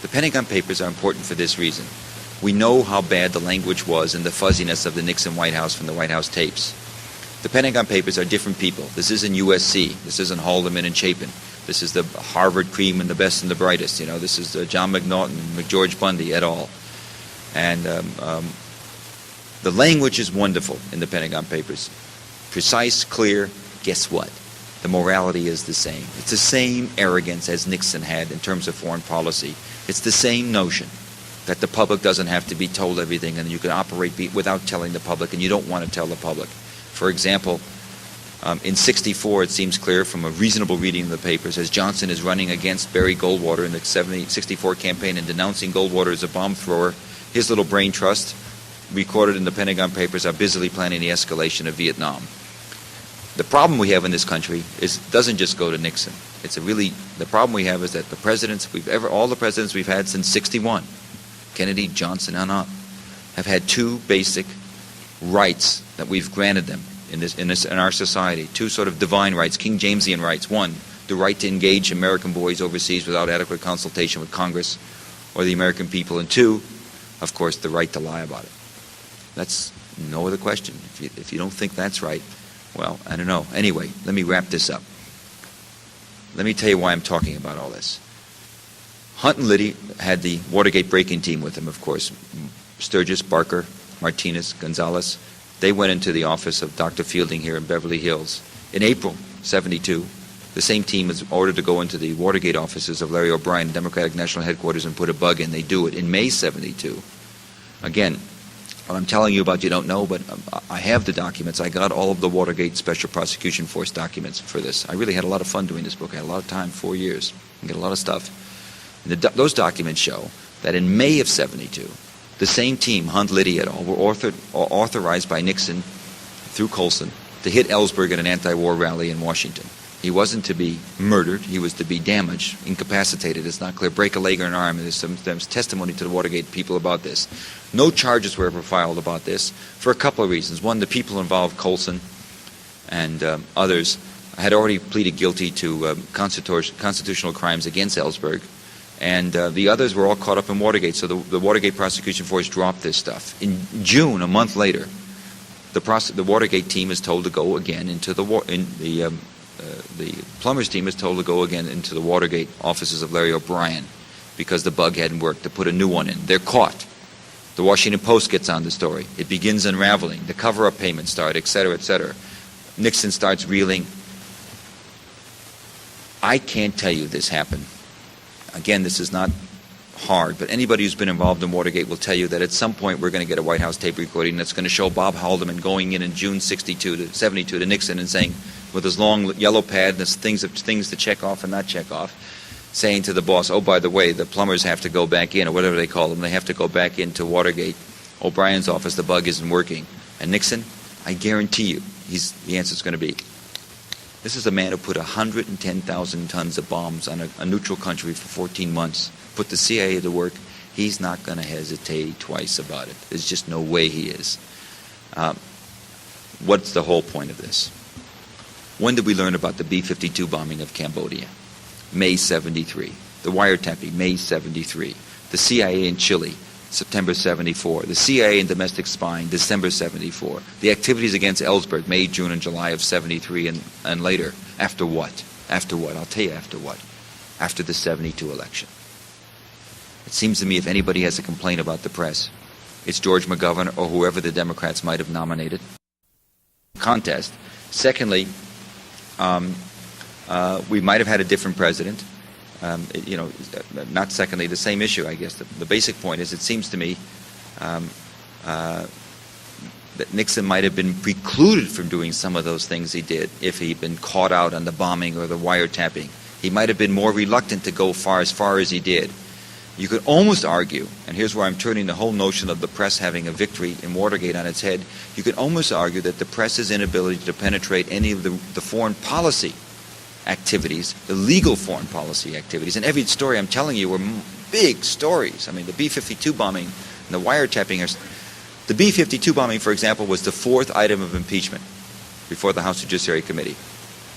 The Pentagon Papers are important for this reason. We know how bad the language was and the fuzziness of the Nixon White House from the White House tapes. The Pentagon Papers are different people. This isn't USC. This isn't Haldeman and Chapin. This is the Harvard cream and the best and the brightest. This is John McNaughton, McGeorge Bundy et al. And the language is wonderful in the Pentagon Papers. Precise, clear. Guess what? The morality is the same. It's the same arrogance as Nixon had in terms of foreign policy. It's the same notion that the public doesn't have to be told everything and you can operate without telling the public, and you don't want to tell the public. For example, in 64, it seems clear from a reasonable reading of the papers, as Johnson is running against Barry Goldwater in the 64 campaign and denouncing Goldwater as a bomb thrower, his little brain trust, recorded in the Pentagon Papers, are busily planning the escalation of Vietnam. The problem we have in this country doesn't just go to Nixon. The problem we have is that all the presidents we've had since 61, Kennedy, Johnson, and up, have had two basic rights that we've granted them in our society. Two sort of divine rights, King Jamesian rights. One, the right to engage American boys overseas without adequate consultation with Congress or the American people. And two, of course, the right to lie about it. That's no other question. If you don't think that's right, well, I don't know. Anyway, let me wrap this up. Let me tell you why I'm talking about all this. Hunt and Liddy had the Watergate break-in team with them, of course. Sturgis, Barker, Martinez, Gonzalez. They went into the office of Dr. Fielding here in Beverly Hills. In April '72, the same team was ordered to go into the Watergate offices of Larry O'Brien, Democratic National Headquarters, and put a bug in. They do it in May '72. Again, what I'm telling you about you don't know, but I have the documents. I got all of the Watergate Special Prosecution Force documents for this. I really had a lot of fun doing this book. I had a lot of time, 4 years, and get a lot of stuff. And those documents show that in May of '72, the same team, Hunt, Liddy et al., were authorized by Nixon through Colson to hit Ellsberg at an anti-war rally in Washington. He wasn't to be murdered. He was to be damaged, incapacitated. It's not clear. Break a leg or an arm. There's testimony to the Watergate people about this. No charges were ever filed about this for a couple of reasons. One, the people involved, Colson and others, had already pleaded guilty to constitutional crimes against Ellsberg. And the others were all caught up in Watergate, so the Watergate prosecution force dropped this stuff. In June, a month later, the Watergate team is told to go again into the Plumbers team is told to go again into the Watergate offices of Larry O'Brien because the bug hadn't worked, to put a new one in. They're caught. The Washington Post gets on the story. It begins unraveling. The cover-up payments start, et cetera, et cetera. Nixon starts reeling. I can't tell you this happened. Again, this is not hard, but anybody who's been involved in Watergate will tell you that at some point we're going to get a White House tape recording that's going to show Bob Haldeman going in June 72 to 72 to Nixon and saying, with his long yellow pad, there's things to check off and not check off, saying to the boss, oh, by the way, the plumbers have to go back in, or whatever they call them, they have to go back into Watergate, O'Brien's office, the bug isn't working. And Nixon, I guarantee you, the answer's going to be, this is a man who put 110,000 tons of bombs on a neutral country for 14 months, put the CIA to work. He's not going to hesitate twice about it. There's just no way he is. What's the whole point of this? When did we learn about the B-52 bombing of Cambodia? May 73. The wiretapping, May 73. The CIA in Chile, September 74. The CIA in domestic spying, December 74. The activities against Ellsberg, May, June, and July of 73 and later. After what? After what? I'll tell you after what. After the 72 election. It seems to me if anybody has a complaint about the press, it's George McGovern or whoever the Democrats might have nominated. Contest. Secondly, we might have had a different president. Not secondly, the same issue, I guess. The basic point is it seems to me that Nixon might have been precluded from doing some of those things he did if he'd been caught out on the bombing or the wiretapping. He might have been more reluctant to go as far as he did. You could almost argue, and here's where I'm turning the whole notion of the press having a victory in Watergate on its head, you could almost argue that the press's inability to penetrate any of the foreign policy activities, the legal foreign policy activities, and every story I'm telling you were big stories. I mean, the B-52 bombing and the wiretapping. The B-52 bombing, for example, was the fourth item of impeachment before the House Judiciary Committee.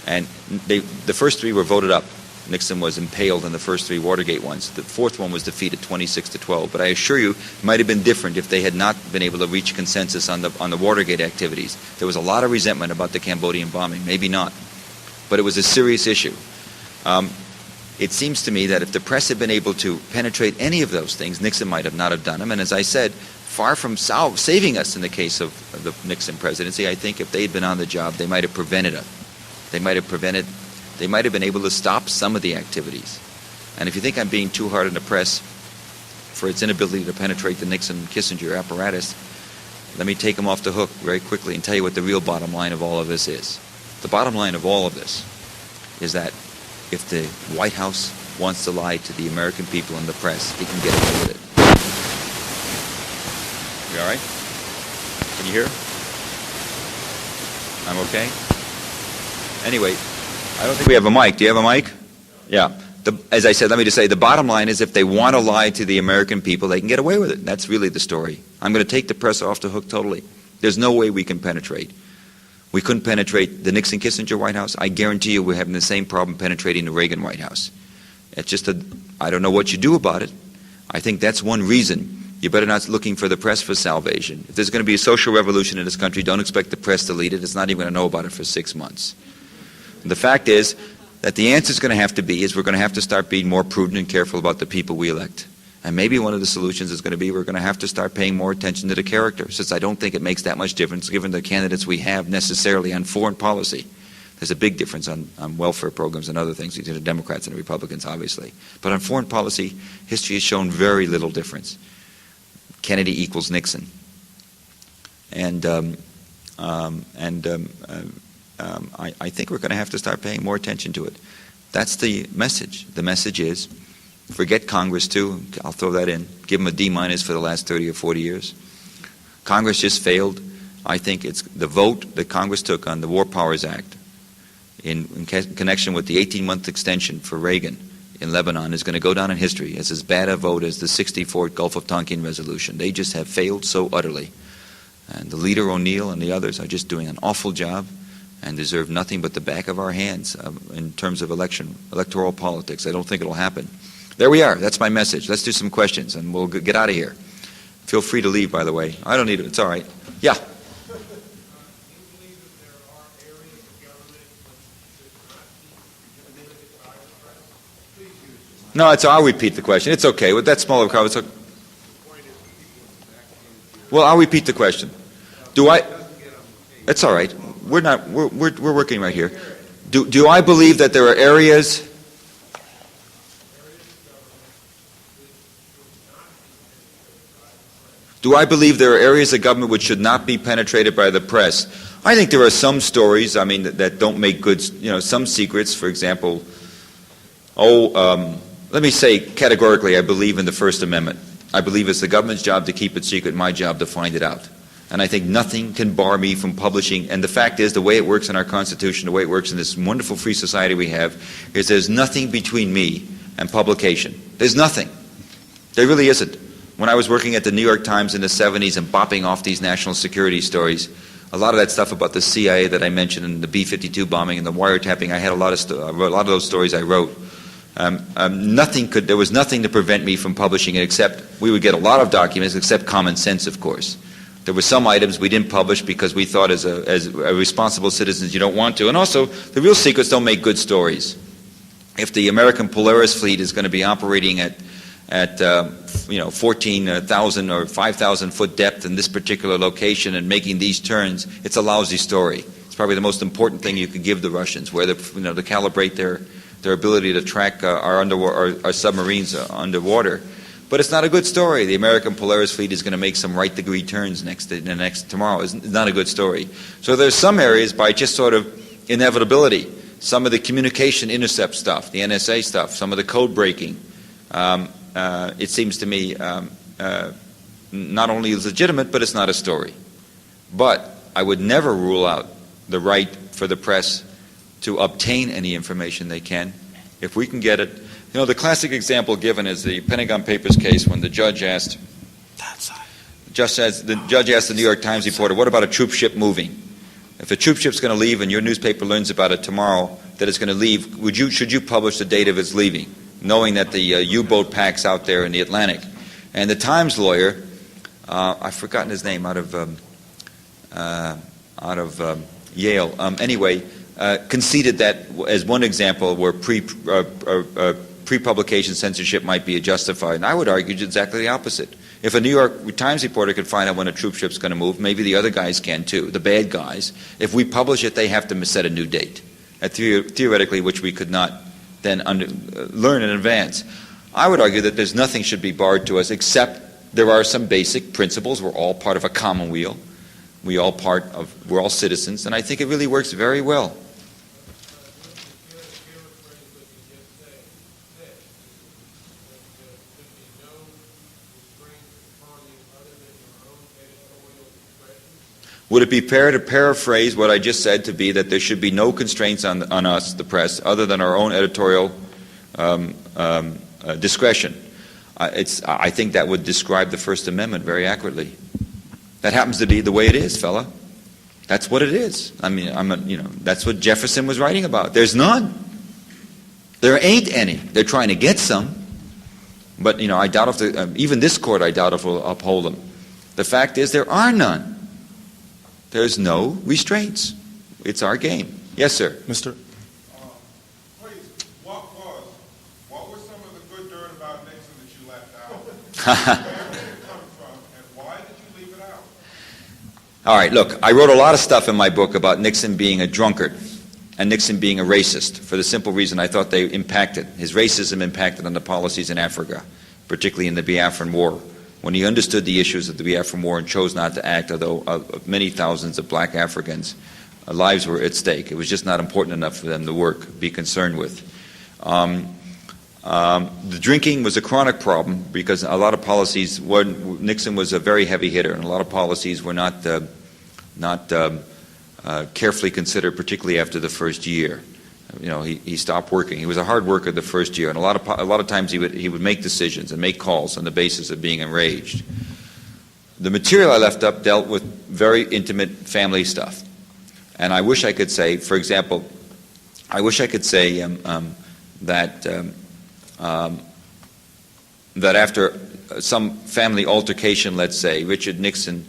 And the first three were voted up. Nixon was impaled in the first three Watergate ones. The fourth one was defeated 26-12. But I assure you, it might have been different if they had not been able to reach consensus on the Watergate activities. There was a lot of resentment about the Cambodian bombing. Maybe not. But it was a serious issue. It seems to me that if the press had been able to penetrate any of those things, Nixon might have not have done them. And as I said, far from saving us in the case of the Nixon presidency, I think if they had been on the job, they might have prevented it. They might have been able to stop some of the activities. And if you think I'm being too hard on the press for its inability to penetrate the Nixon-Kissinger apparatus, let me take them off the hook very quickly and tell you what the real bottom line of all of this is. The bottom line of all of this is that if the White House wants to lie to the American people and the press, it can get away with it. You all right? Can you hear? I'm okay? Anyway, I don't think we have a mic. Do you have a mic? Yeah. As I said, let me just say, the bottom line is if they want to lie to the American people, they can get away with it. That's really the story. I'm going to take the press off the hook totally. There's no way we can penetrate. We couldn't penetrate the Nixon-Kissinger White House. I guarantee you we're having the same problem penetrating the Reagan White House. It's just I don't know what you do about it. I think that's one reason you better not looking for the press for salvation. If there's going to be a social revolution in this country, don't expect the press to lead it. It's not even going to know about it for 6 months. And the fact is that the answer is going to have to be is we're going to have to start being more prudent and careful about the people we elect. And maybe one of the solutions is going to be we're going to have to start paying more attention to the character, since I don't think it makes that much difference given the candidates we have necessarily on foreign policy. There's a big difference on welfare programs and other things between the Democrats and the Republicans, obviously. But on foreign policy, history has shown very little difference. Kennedy equals Nixon. And I think we're going to have to start paying more attention to it. That's the message. The message is, forget Congress too. I'll throw that in. Give them a D- for the last 30 or 40 years. Congress just failed. I think it's the vote that Congress took on the War Powers Act in connection with the 18-month extension for Reagan in Lebanon is going to go down in history as bad a vote as the 64 Gulf of Tonkin resolution. They just have failed so utterly. And the leader, O'Neill, and the others are just doing an awful job and deserve nothing but the back of our hands in terms of electoral politics. I don't think it'll happen. There we are. That's my message. Let's do some questions, and we'll get out of here. Feel free to leave, by the way. I don't need it. It's all right. Yeah. No, I'll repeat the question. It's okay. With that smaller crowd, it's okay. Well, I'll repeat the question. It's all right. We're working right here. Do I believe that there are areas? Do I believe there are areas of government which should not be penetrated by the press? I think there are some stories, that don't make good, some secrets, for example. Let me say categorically, I believe in the First Amendment. I believe it's the government's job to keep it secret, my job to find it out. And I think nothing can bar me from publishing. And the fact is, the way it works in our Constitution, the way it works in this wonderful free society we have, is there's nothing between me and publication. There's nothing. There really isn't. When I was working at the New York Times in the 70s and bopping off these national security stories, a lot of that stuff about the CIA that I mentioned and the B-52 bombing and the wiretapping, I had a lot of those stories I wrote. There was nothing to prevent me from publishing it, except we would get a lot of documents, except common sense, of course. There were some items we didn't publish because we thought as responsible citizens you don't want to. And also, the real secrets don't make good stories. If the American Polaris fleet is going to be operating at 14,000 or 5,000 foot depth in this particular location and making these turns, it's a lousy story. It's probably the most important thing you could give the Russians, where to calibrate their ability to track our submarines underwater. But it's not a good story. The American Polaris fleet is going to make some right-degree turns tomorrow. It's not a good story. So there's some areas by just sort of inevitability. Some of the communication intercept stuff, the NSA stuff, some of the code breaking. It seems to me not only is legitimate, but it's not a story. But I would never rule out the right for the press to obtain any information they can, if we can get it. The classic example given is the Pentagon Papers case when the judge asked the New York Times reporter, what about a troop ship moving? If a troop ship's going to leave and your newspaper learns about it tomorrow that it's going to leave, should you publish the date of its leaving, knowing that the U-boat pack's out there in the Atlantic? And the Times lawyer, I've forgotten his name, out of Yale, conceded that as one example where pre-publication censorship might be justified. And I would argue exactly the opposite. If a New York Times reporter could find out when a troop ship's going to move, maybe the other guys can too, the bad guys. If we publish it, they have to set a new date, theoretically, which we could not then learn in advance. I would argue that there's nothing should be barred to us except there are some basic principles. We're all part of a commonweal. We're all citizens, and I think it really works very well. Would it be fair to paraphrase what I just said to be that there should be no constraints on us, the press, other than our own editorial discretion? I think that would describe the First Amendment very accurately. That happens to be the way it is, fella. That's what it is. I mean, that's what Jefferson was writing about. There's none. There ain't any. They're trying to get some. But, I doubt if even this court, I doubt if will uphold them. The fact is there are none. There's no restraints. It's our game. Yes, sir. Mr. Please, what was some of the good dirt about Nixon that you left out? Where did it come from, and why did you leave it out? All right, look, I wrote a lot of stuff in my book about Nixon being a drunkard and Nixon being a racist for the simple reason I thought they impacted. His racism impacted on the policies in Africa, particularly in the Biafran War. When he understood the issues of the Biafran War and chose not to act, although many thousands of black Africans' lives were at stake. It was just not important enough for them to be concerned with. The drinking was a chronic problem because a lot of policies, Nixon was a very heavy hitter, and a lot of policies were not carefully considered, particularly after the first year. He stopped working. He was a hard worker the first year, and a lot of times he would make decisions and make calls on the basis of being enraged. The material I left up dealt with very intimate family stuff, and I wish I could say, for example, that after some family altercation, let's say, Richard Nixon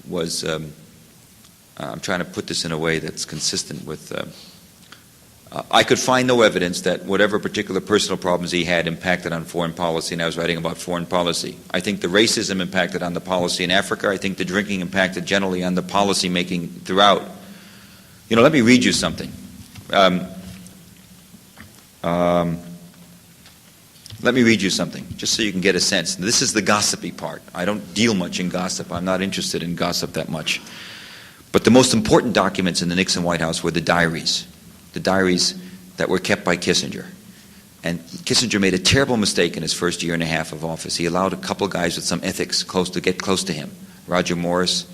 was. I'm trying to put this in a way that's consistent with. I could find no evidence that whatever particular personal problems he had impacted on foreign policy, and I was writing about foreign policy. I think the racism impacted on the policy in Africa. I think the drinking impacted generally on the policy making throughout. Let me read you something. Let me read you something, just so you can get a sense. This is the gossipy part. I don't deal much in gossip. I'm not interested in gossip that much. But the most important documents in the Nixon White House were the diaries that were kept by Kissinger. And Kissinger made a terrible mistake in his first year and a half of office. He allowed a couple of guys with some ethics to get close to him. Roger Morris,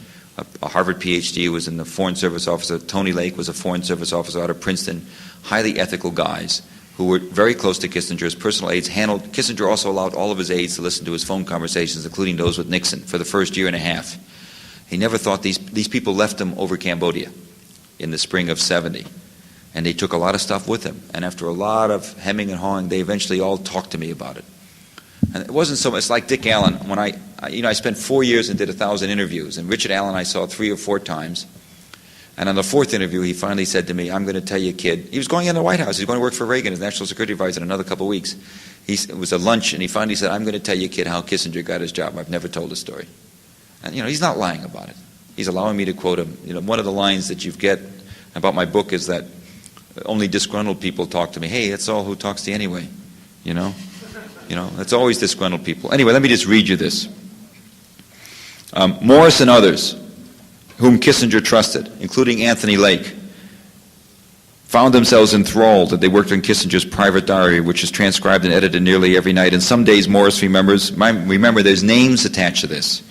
a Harvard PhD, was in the Foreign Service officer. Tony Lake was a Foreign Service officer out of Princeton. Highly ethical guys who were very close to Kissinger as personal aides. Kissinger also allowed all of his aides to listen to his phone conversations, including those with Nixon, for the first year and a half. He never thought these people left him over Cambodia in the spring of '70. And they took a lot of stuff with them. And after a lot of hemming and hawing, they eventually all talked to me about it. And it wasn't so much, it's like Dick Allen. When I spent 4 years and did 1,000 interviews. And Richard Allen I saw 3 or 4 times. And on the 4th interview, he finally said to me, I'm going to tell you, kid. He was going into the White House. He was going to work for Reagan as National Security Advisor in another couple of weeks. It was a lunch, and he finally said, I'm going to tell you, kid, how Kissinger got his job. I've never told a story. And, he's not lying about it. He's allowing me to quote him. One of the lines that you get about my book is that only disgruntled people talk to me. Hey, that's all who talks to you anyway. That's always disgruntled people. Anyway, let me just read you this. Morris and others, whom Kissinger trusted, including Anthony Lake, found themselves enthralled that they worked in Kissinger's private diary, which is transcribed and edited nearly every night. And some days Morris remember there's names attached to this.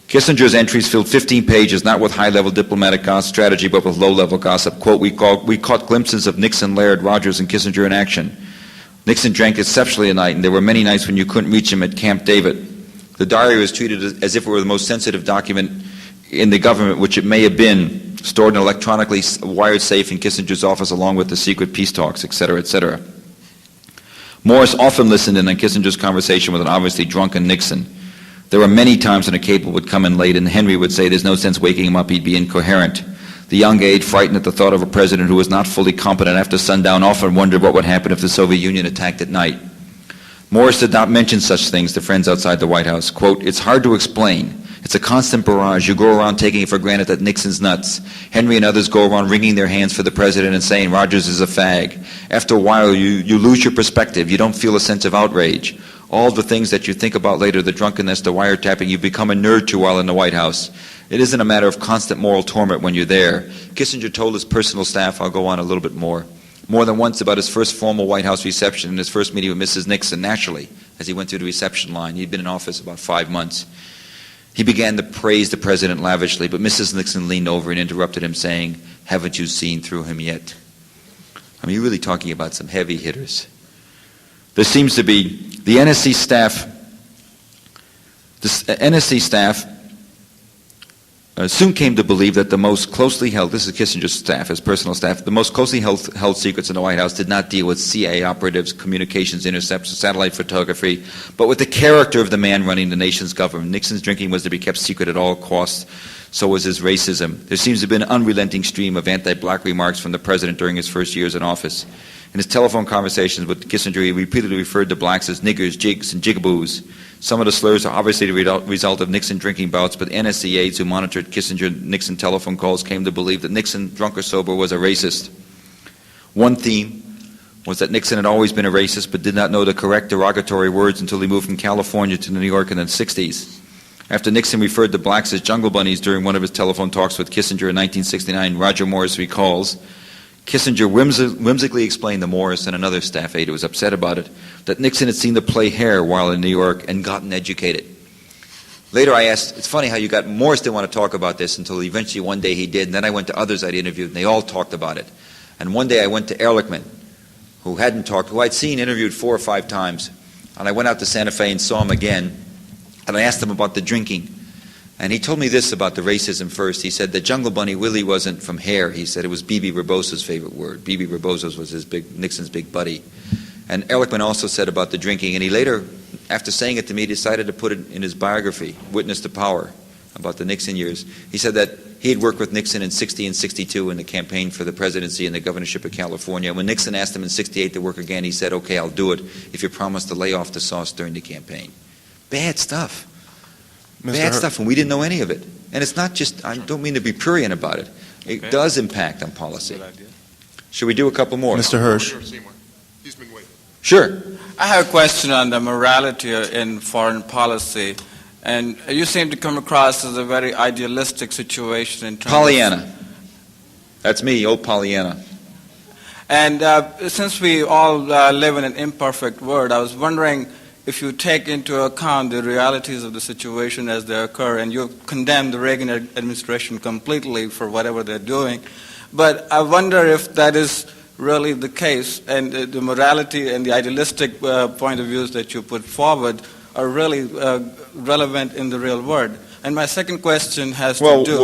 Kissinger's entries filled 15 pages, not with high-level diplomatic strategy, but with low-level gossip. Quote, we caught glimpses of Nixon, Laird, Rogers, and Kissinger in action. Nixon drank exceptionally at night, and there were many nights when you couldn't reach him at Camp David. The diary was treated as if it were the most sensitive document in the government, which it may have been, stored in an electronically wired safe in Kissinger's office along with the secret peace talks, etc., etc. Morris often listened in on Kissinger's conversation with an obviously drunken Nixon. There were many times when a cable would come in late and Henry would say there's no sense waking him up, he'd be incoherent. The young aide, frightened at the thought of a president who was not fully competent after sundown, often wondered what would happen if the Soviet Union attacked at night. Morris did not mention such things to friends outside the White House. Quote, it's hard to explain. It's a constant barrage. You go around taking it for granted that Nixon's nuts. Henry and others go around wringing their hands for the president and saying Rogers is a fag. After a while, you lose your perspective. You don't feel a sense of outrage. All the things that you think about later, the drunkenness, the wiretapping, you become a nerd to while in the White House. It isn't a matter of constant moral torment when you're there. Kissinger told his personal staff, I'll go on a little bit more than once about his first formal White House reception and his first meeting with Mrs. Nixon, naturally, as he went through the reception line. He'd been in office about 5 months. He began to praise the president lavishly, but Mrs. Nixon leaned over and interrupted him, saying, haven't you seen through him yet? I mean, you're really talking about some heavy hitters. There seems to be the NSC staff soon came to believe that the most closely held, this is Kissinger's staff, his personal staff, the most closely held secrets in the White House did not deal with CIA operatives, communications intercepts, satellite photography, but with the character of the man running the nation's government. Nixon's drinking was to be kept secret at all costs. So was his racism. There seems to have been an unrelenting stream of anti-black remarks from the president during his first years in office. In his telephone conversations with Kissinger, he repeatedly referred to blacks as niggers, jigs, and jigaboos. Some of the slurs are obviously the result of Nixon drinking bouts, but NSC aides who monitored Kissinger-Nixon telephone calls came to believe that Nixon, drunk or sober, was a racist. One theme was that Nixon had always been a racist, but did not know the correct derogatory words until he moved from California to New York in the 60s. After Nixon referred to blacks as jungle bunnies during one of his telephone talks with Kissinger in 1969, Roger Morris recalls, Kissinger whimsically explained to Morris and another staff aide who was upset about it that Nixon had seen the play Hair while in New York and gotten educated. Later I asked, it's funny how you got, Morris didn't want to talk about this until eventually one day he did, and then I went to others I'd interviewed and they all talked about it. And one day I went to Ehrlichman, who hadn't talked, who I'd seen interviewed 4 or 5 times, and I went out to Santa Fe and saw him again, and I asked him about the drinking. And he told me this about the racism first. He said the jungle bunny really wasn't from Hair. He said it was B.B. Rabosa's favorite word. B.B. Rabosa's was Nixon's big buddy. And Ehrlichman also said about the drinking, and he later, after saying it to me, decided to put it in his biography, Witness to Power, about the Nixon years. He said that he had worked with Nixon in 60 and 62 in the campaign for the presidency and the governorship of California. When Nixon asked him in 68 to work again, he said, okay, I'll do it if you promise to lay off the sauce during the campaign. Bad stuff. Bad stuff, and we didn't know any of it. And it's not just, I don't mean to be prurient about it. It does impact on policy. Should we do a couple more? Mr. Hersh. He's been waiting. Sure. I have a question on the morality in foreign policy. And you seem to come across as a very idealistic situation in terms Pollyanna. That's me, old Pollyanna. And since we all live in an imperfect world, I was wondering if you take into account the realities of the situation as they occur, and you condemn the Reagan administration completely for whatever they're doing, but I wonder if that is really the case, and the morality and the idealistic point of views that you put forward are really relevant in the real world. And my second question has to do...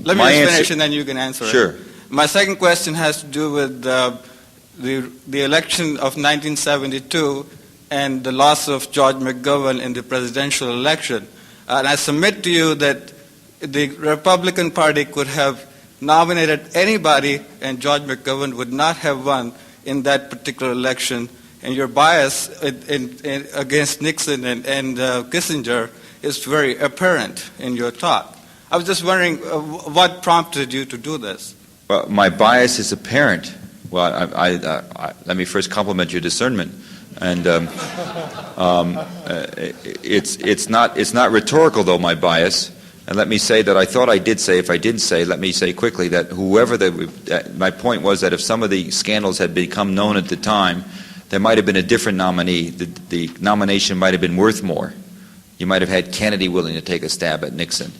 Let me just finish and then you can answer it. Sure. My second question has to do with the election of 1972 and the loss of George McGovern in the presidential election. And I submit to you that the Republican Party could have nominated anybody and George McGovern would not have won in that particular election. And your bias against Nixon and Kissinger is very apparent in your talk. I was just wondering what prompted you to do this? Well, my bias is apparent. Well, let me first compliment your discernment. And it's not rhetorical, though, my bias. And let me say that I thought I did say, if I didn't say, let me say quickly that whoever my point was that if some of the scandals had become known at the time, there might have been a different nominee. The nomination might have been worth more. You might have had Kennedy willing to take a stab at Nixon.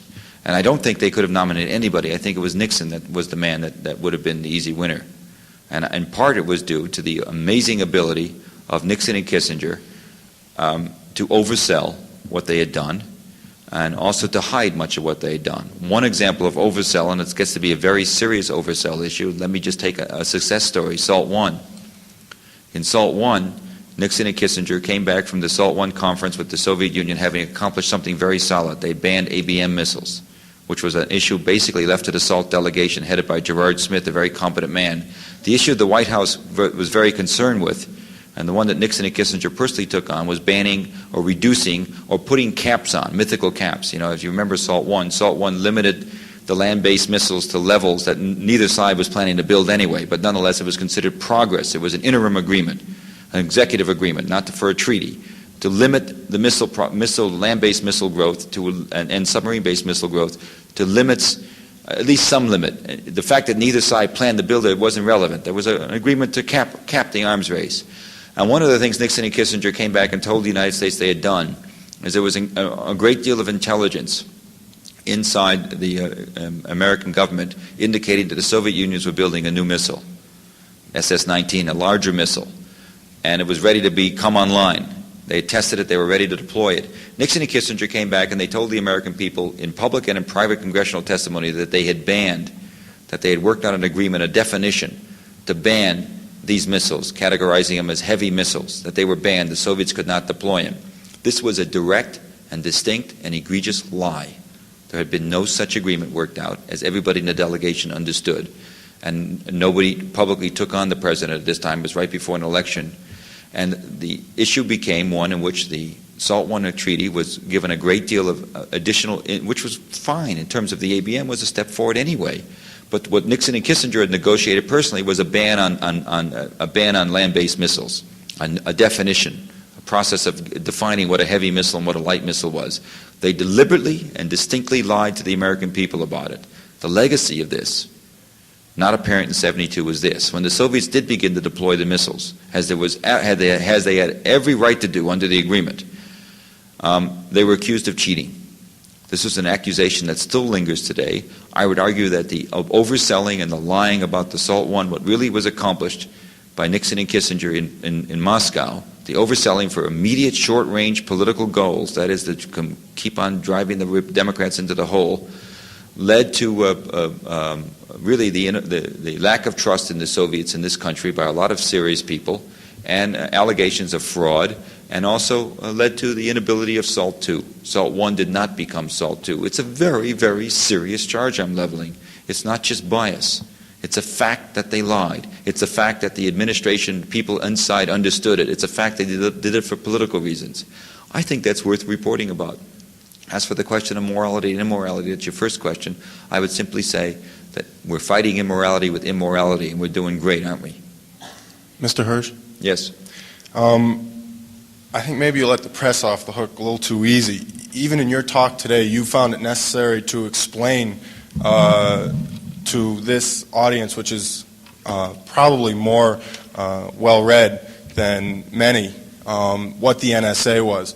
And I don't think they could have nominated anybody. I think it was Nixon that was the man that would have been the easy winner. And in part it was due to the amazing ability of Nixon and Kissinger to oversell what they had done and also to hide much of what they had done. One example of oversell, and it gets to be a very serious oversell issue, let me just take a success story, SALT 1. In SALT 1, Nixon and Kissinger came back from the SALT 1 conference with the Soviet Union having accomplished something very solid. They banned ABM missiles, which was an issue basically left to the SALT delegation headed by Gerard Smith, a very competent man. The issue the White House was very concerned with, and the one that Nixon and Kissinger personally took on, was banning or reducing or putting caps on, mythical caps. You know, if you remember SALT 1 limited the land-based missiles to levels that neither side was planning to build anyway, but nonetheless it was considered progress. It was an interim agreement, an executive agreement, not for a treaty, to limit the land-based missile growth and submarine-based missile growth to limits, at least some limit. The fact that neither side planned to build it wasn't relevant. There was an agreement to cap the arms race. And one of the things Nixon and Kissinger came back and told the United States they had done is there was a great deal of intelligence inside the American government indicating that the Soviet Union were building a new missile, SS-19, a larger missile, and it was ready to come online. They had tested it. They were ready to deploy it. Nixon and Kissinger came back and they told the American people in public and in private congressional testimony that they had banned, that they had worked out an agreement, a definition, to ban these missiles, categorizing them as heavy missiles, that they were banned. The Soviets could not deploy them. This was a direct and distinct and egregious lie. There had been no such agreement worked out, as everybody in the delegation understood. And nobody publicly took on the president at this time. It was right before an election. And the issue became one in which the SALT I treaty was given a great deal of additional, which was fine in terms of the ABM, was a step forward anyway. But what Nixon and Kissinger had negotiated personally was a ban on land-based missiles, a definition, a process of defining what a heavy missile and what a light missile was. They deliberately and distinctly lied to the American people about it. The legacy of this, not apparent in '72, was this: when the Soviets did begin to deploy the missiles, as they had every right to do under the agreement, they were accused of cheating. This is an accusation that still lingers today. I would argue that the overselling and the lying about the SALT I, what really was accomplished by Nixon and Kissinger in Moscow, the overselling for immediate short-range political goals, that is to keep on driving the Democrats into the hole, led to really the lack of trust in the Soviets in this country by a lot of serious people, and allegations of fraud, and also led to the inability of SALT II. SALT I did not become SALT II. It's a very, very serious charge I'm leveling. It's not just bias. It's a fact that they lied. It's a fact that the administration, people inside understood it. It's a fact they did it for political reasons. I think that's worth reporting about. As for the question of morality and immorality, that's your first question, I would simply say that we're fighting immorality with immorality, and we're doing great, aren't we? Mr. Hersh? Yes. I think maybe you let the press off the hook a little too easy. Even in your talk today, you found it necessary to explain to this audience, which is probably more well-read than many, what the NSA was.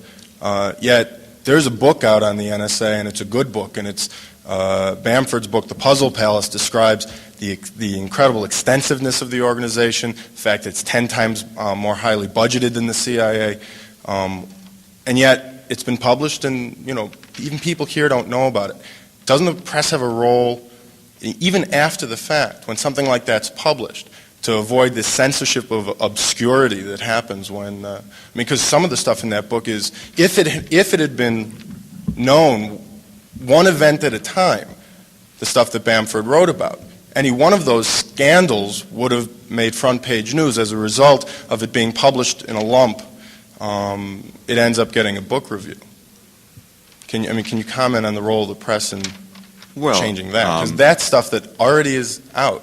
Yet there's a book out on the NSA, and it's a good book, and it's Bamford's book, The Puzzle Palace, describes the incredible extensiveness of the organization, the fact that it's 10 times more highly budgeted than the CIA, and yet it's been published, and even people here don't know about it. Doesn't the press have a role, even after the fact, when something like that's published, to avoid this censorship of obscurity that happens when, because some of the stuff in that book is, if it had been known one event at a time, the stuff that Bamford wrote about, any one of those scandals would have made front page news as a result of it being published in a lump. It ends up getting a book review. Can you comment on the role of the press in changing that? Because that's stuff that already is out.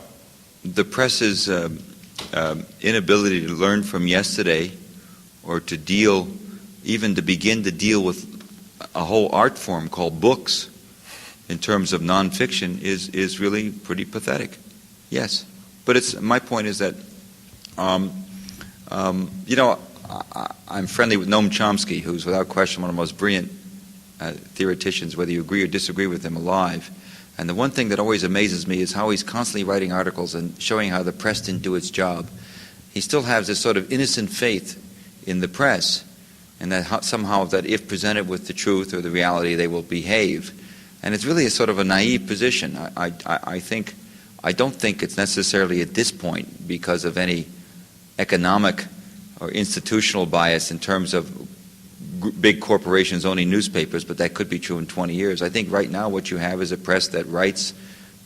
The press's inability to learn from yesterday, or to deal, even to begin to deal with a whole art form called books in terms of nonfiction is really pretty pathetic. Yes. But my point is that, I'm friendly with Noam Chomsky, who's without question one of the most brilliant theoreticians, whether you agree or disagree with him, alive. And the one thing that always amazes me is how he's constantly writing articles and showing how the press didn't do its job. He still has this sort of innocent faith in the press, and that somehow that if presented with the truth or the reality, they will behave. And it's really a sort of a naive position. I don't think it's necessarily at this point because of any economic or institutional bias in terms of big corporations owning newspapers, but that could be true in 20 years. I think right now what you have is a press that writes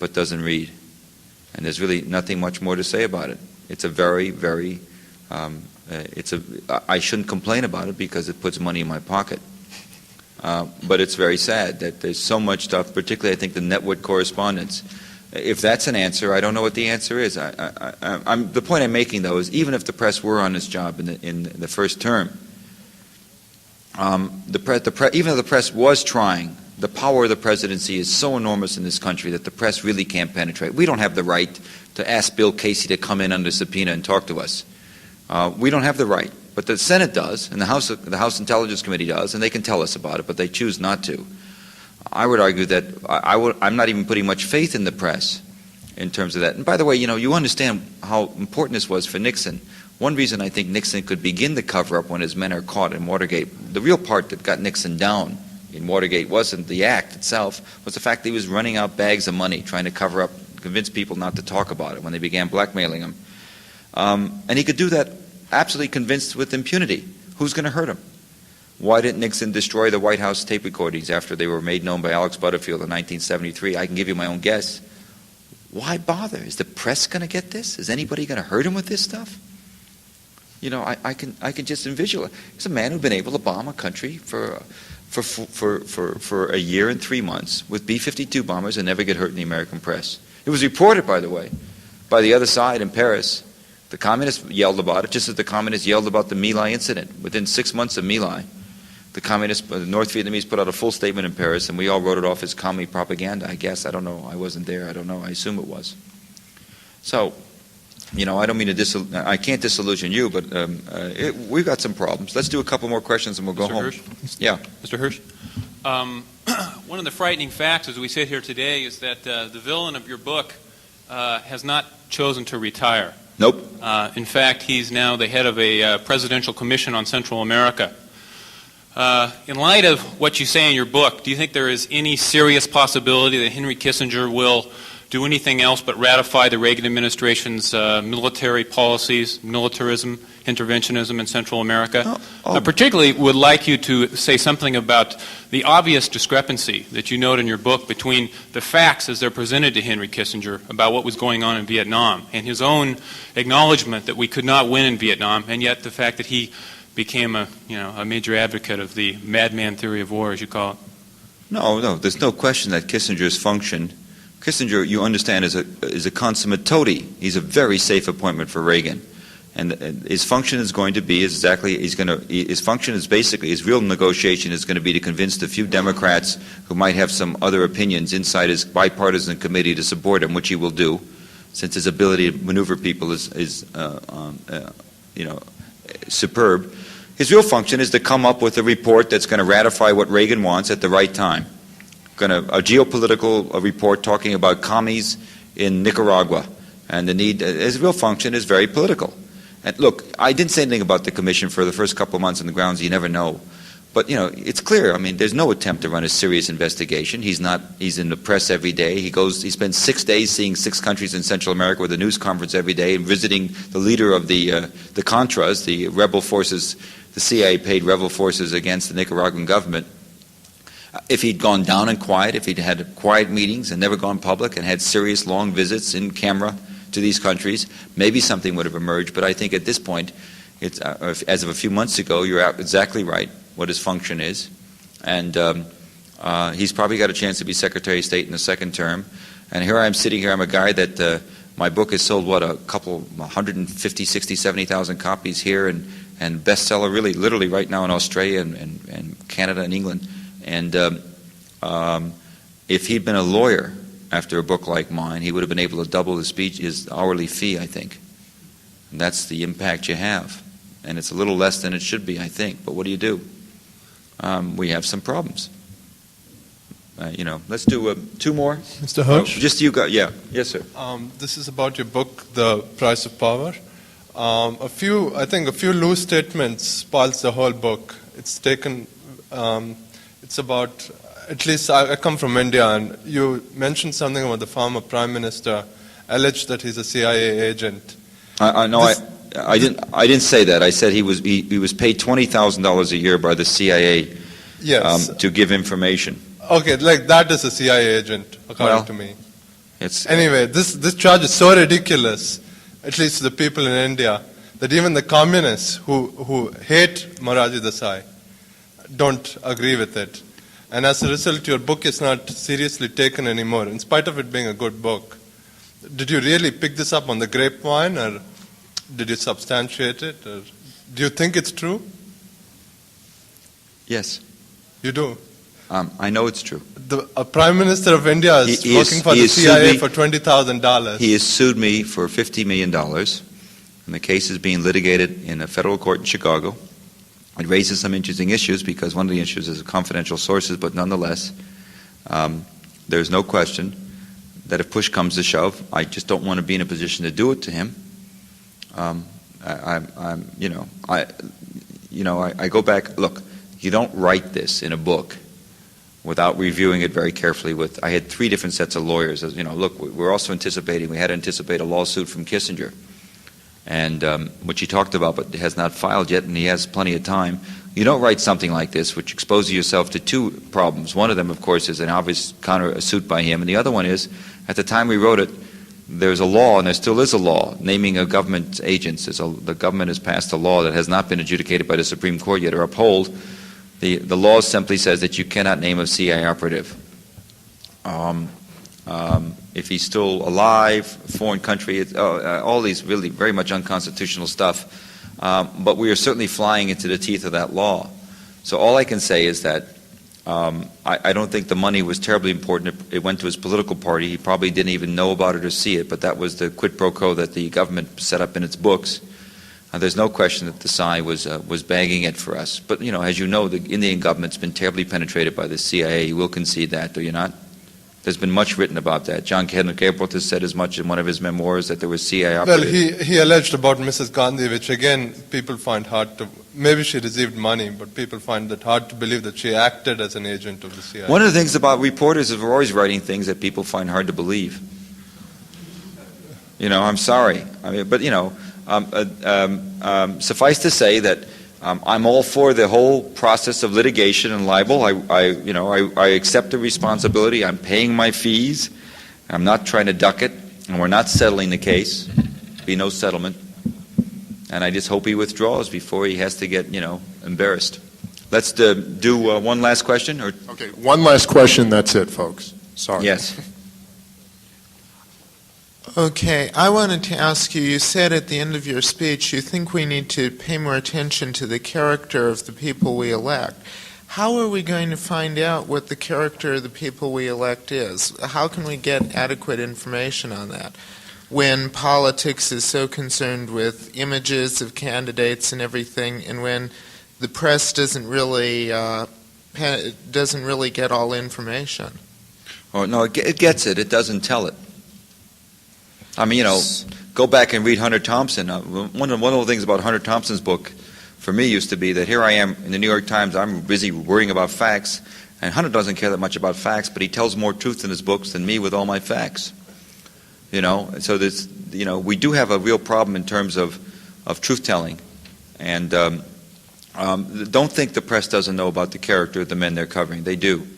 but doesn't read. And there's really nothing much more to say about it. It's a very, very, I shouldn't complain about it because it puts money in my pocket. But it's very sad that there's so much stuff, particularly I think the network correspondence. If that's an answer, I don't know what the answer is. The point I'm making, though, is even if the press were on its job in the first term, even if the press was trying, the power of the presidency is so enormous in this country that the press really can't penetrate. We don't have the right to ask Bill Casey to come in under subpoena and talk to us. We don't have the right, but the Senate does, and the House Intelligence Committee does, and they can tell us about it, but they choose not to. I would argue that I'm not even putting much faith in the press in terms of that. And by the way, you understand how important this was for Nixon One reason I think Nixon could begin the cover-up when his men are caught in Watergate, the real part that got Nixon down in Watergate wasn't the act itself, was the fact that he was running out bags of money, trying to cover up, convince people not to talk about it when they began blackmailing him. And he could do that absolutely convinced with impunity. Who's going to hurt him? Why didn't Nixon destroy the White House tape recordings after they were made known by Alex Butterfield in 1973? I can give you my own guess. Why bother? Is the press going to get this? Is anybody going to hurt him with this stuff? You know, I can just envision. He's a man who'd been able to bomb a country for a year and 3 months with B-52 bombers and never get hurt in the American press. It was reported, by the way, by the other side in Paris. The communists yelled about it, just as the communists yelled about the My Lai incident. Within 6 months of My Lai, the communists, the North Vietnamese put out a full statement in Paris, and we all wrote it off as commie propaganda, I guess. I don't know. I wasn't there. I don't know. I assume it was. So, you know, I don't mean to I can't disillusion you, but we've got some problems. Let's do a couple more questions and we'll go home. Hersh? Yeah. Mr. Hersh, one of the frightening facts as we sit here today is that the villain of your book has not chosen to retire. Nope. In fact, he's now the head of a presidential commission on Central America. In light of what you say in your book, do you think there is any serious possibility that Henry Kissinger will do anything else but ratify the Reagan administration's military policies, militarism, interventionism in Central America? I particularly would like you to say something about the obvious discrepancy that you note in your book between the facts as they're presented to Henry Kissinger about what was going on in Vietnam and his own acknowledgement that we could not win in Vietnam, and yet the fact that he became a major advocate of the madman theory of war, as you call it. No, there's no question that Kissinger's function. Kissinger, you understand, is a consummate toady. He's a very safe appointment for Reagan, and his function is going to be his function is basically, his real negotiation is going to be to convince the few Democrats who might have some other opinions inside his bipartisan committee to support him, which he will do, since his ability to maneuver people is superb. His real function is to come up with a report that's going to ratify what Reagan wants at the right time. A geopolitical report talking about commies in Nicaragua, and the need. His real function is very political. And look, I didn't say anything about the commission for the first couple of months on the grounds you never know. But it's clear. I mean, there's no attempt to run a serious investigation. He's in the press every day. He spends 6 days seeing 6 countries in Central America with a news conference every day and visiting the leader of the Contras, the rebel forces. The CIA paid rebel forces against the Nicaraguan government. If he'd gone down and quiet, if he'd had quiet meetings and never gone public and had serious long visits in camera to these countries, maybe something would have emerged. But I think at this point, as of a few months ago, you're exactly right what his function is. And he's probably got a chance to be Secretary of State in the second term. And here I am sitting here. I'm a guy that my book has sold, 150, 60, 70,000 copies here and bestseller really literally right now in Australia and Canada and England. And if he'd been a lawyer after a book like mine, he would have been able to double his hourly fee, I think. And that's the impact you have. And it's a little less than it should be, I think. But what do you do? We have some problems. Let's do 2 more. Mr. Hersh? Just you got, yeah. Yes, sir. This is about your book, The Price of Power. I think a few loose statements spoils the whole book. It's about, at least I come from India, and you mentioned something about the former Prime Minister alleged that he's a CIA agent. I didn't say that. I said he was paid $20,000 a year by the CIA to give information. Okay, like that is a CIA agent, according to me. Anyway, this charge is so ridiculous, at least to the people in India, that even the communists who hate Morarji Desai don't agree with it. And as a result, your book is not seriously taken anymore, in spite of it being a good book. Did you really pick this up on the grapevine, or did you substantiate it? Or do you think it's true? Yes. You do? I know it's true. A Prime Minister of India is working for the CIA for $20,000. He has sued me for $50 million, and the case is being litigated in a federal court in Chicago. It raises some interesting issues because one of the issues is confidential sources, but nonetheless, there's no question that if push comes to shove, I just don't want to be in a position to do it to him. I go back. Look, you don't write this in a book without reviewing it very carefully. I had 3 different sets of lawyers. Look, we had to anticipate a lawsuit from Kissinger, and which he talked about, but has not filed yet, and he has plenty of time. You don't write something like this, which exposes yourself to 2 problems. One of them, of course, is an obvious counter suit by him, and the other one is, at the time we wrote it, there's a law, and there still is a law, naming of government agents. The government has passed a law that has not been adjudicated by the Supreme Court yet or upheld. The law simply says that you cannot name a CIA operative. If he's still alive, foreign country, all these really very much unconstitutional stuff. But we are certainly flying into the teeth of that law. So all I can say is that I don't think the money was terribly important. It went to his political party. He probably didn't even know about it or see it, but that was the quid pro quo that the government set up in its books. There's no question that the Psy was bagging it for us. But, as you know, the Indian government's been terribly penetrated by the CIA. You will concede that, do you not? There's been much written about that. John Kenneth Gabbreth has said as much in one of his memoirs that there was CIA operatives. Well, he alleged about Mrs. Gandhi, which again, people find hard to... Maybe she received money, but people find it hard to believe that she acted as an agent of the CIA. One of the things about reporters is we're always writing things that people find hard to believe. I'm sorry. Suffice to say that I'm all for the whole process of litigation and libel. I accept the responsibility. I'm paying my fees. I'm not trying to duck it, and we're not settling the case. Be no settlement. And I just hope he withdraws before he has to get, embarrassed. Let's do one last question. Okay, one last question. That's it, folks. Sorry. Yes. Okay, I wanted to ask you, you said at the end of your speech you think we need to pay more attention to the character of the people we elect. How are we going to find out what the character of the people we elect is? How can we get adequate information on that when politics is so concerned with images of candidates and everything, and when the press doesn't really get all information? Oh, no, it gets it. It doesn't tell it. Go back and read Hunter Thompson. One of the things about Hunter Thompson's book for me used to be that here I am in the New York Times, I'm busy worrying about facts, and Hunter doesn't care that much about facts, but he tells more truth in his books than me with all my facts. So this, we do have a real problem in terms of truth-telling, and don't think the press doesn't know about the character of the men they're covering. They do.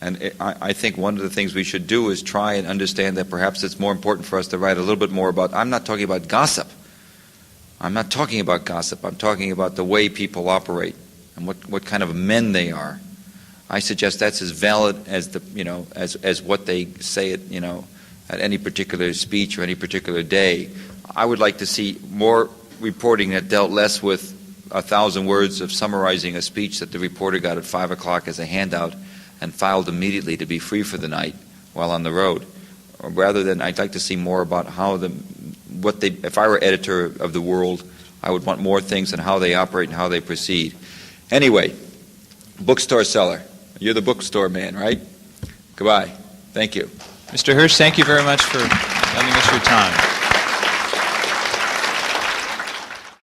And I think one of the things we should do is try and understand that perhaps it's more important for us to write a little bit more about, I'm not talking about gossip. I'm talking about the way people operate and what kind of men they are. I suggest that's as valid as as what they say at any particular speech or any particular day. I would like to see more reporting that dealt less with 1,000 words of summarizing a speech that the reporter got at 5 o'clock as a handout and filed immediately to be free for the night while on the road. Or rather than, I'd like to see more about if I were editor of the World, I would want more things on how they operate and how they proceed. Anyway, bookstore seller. You're the bookstore man, right? Goodbye. Thank you. Mr. Hersh, thank you very much for lending us your time.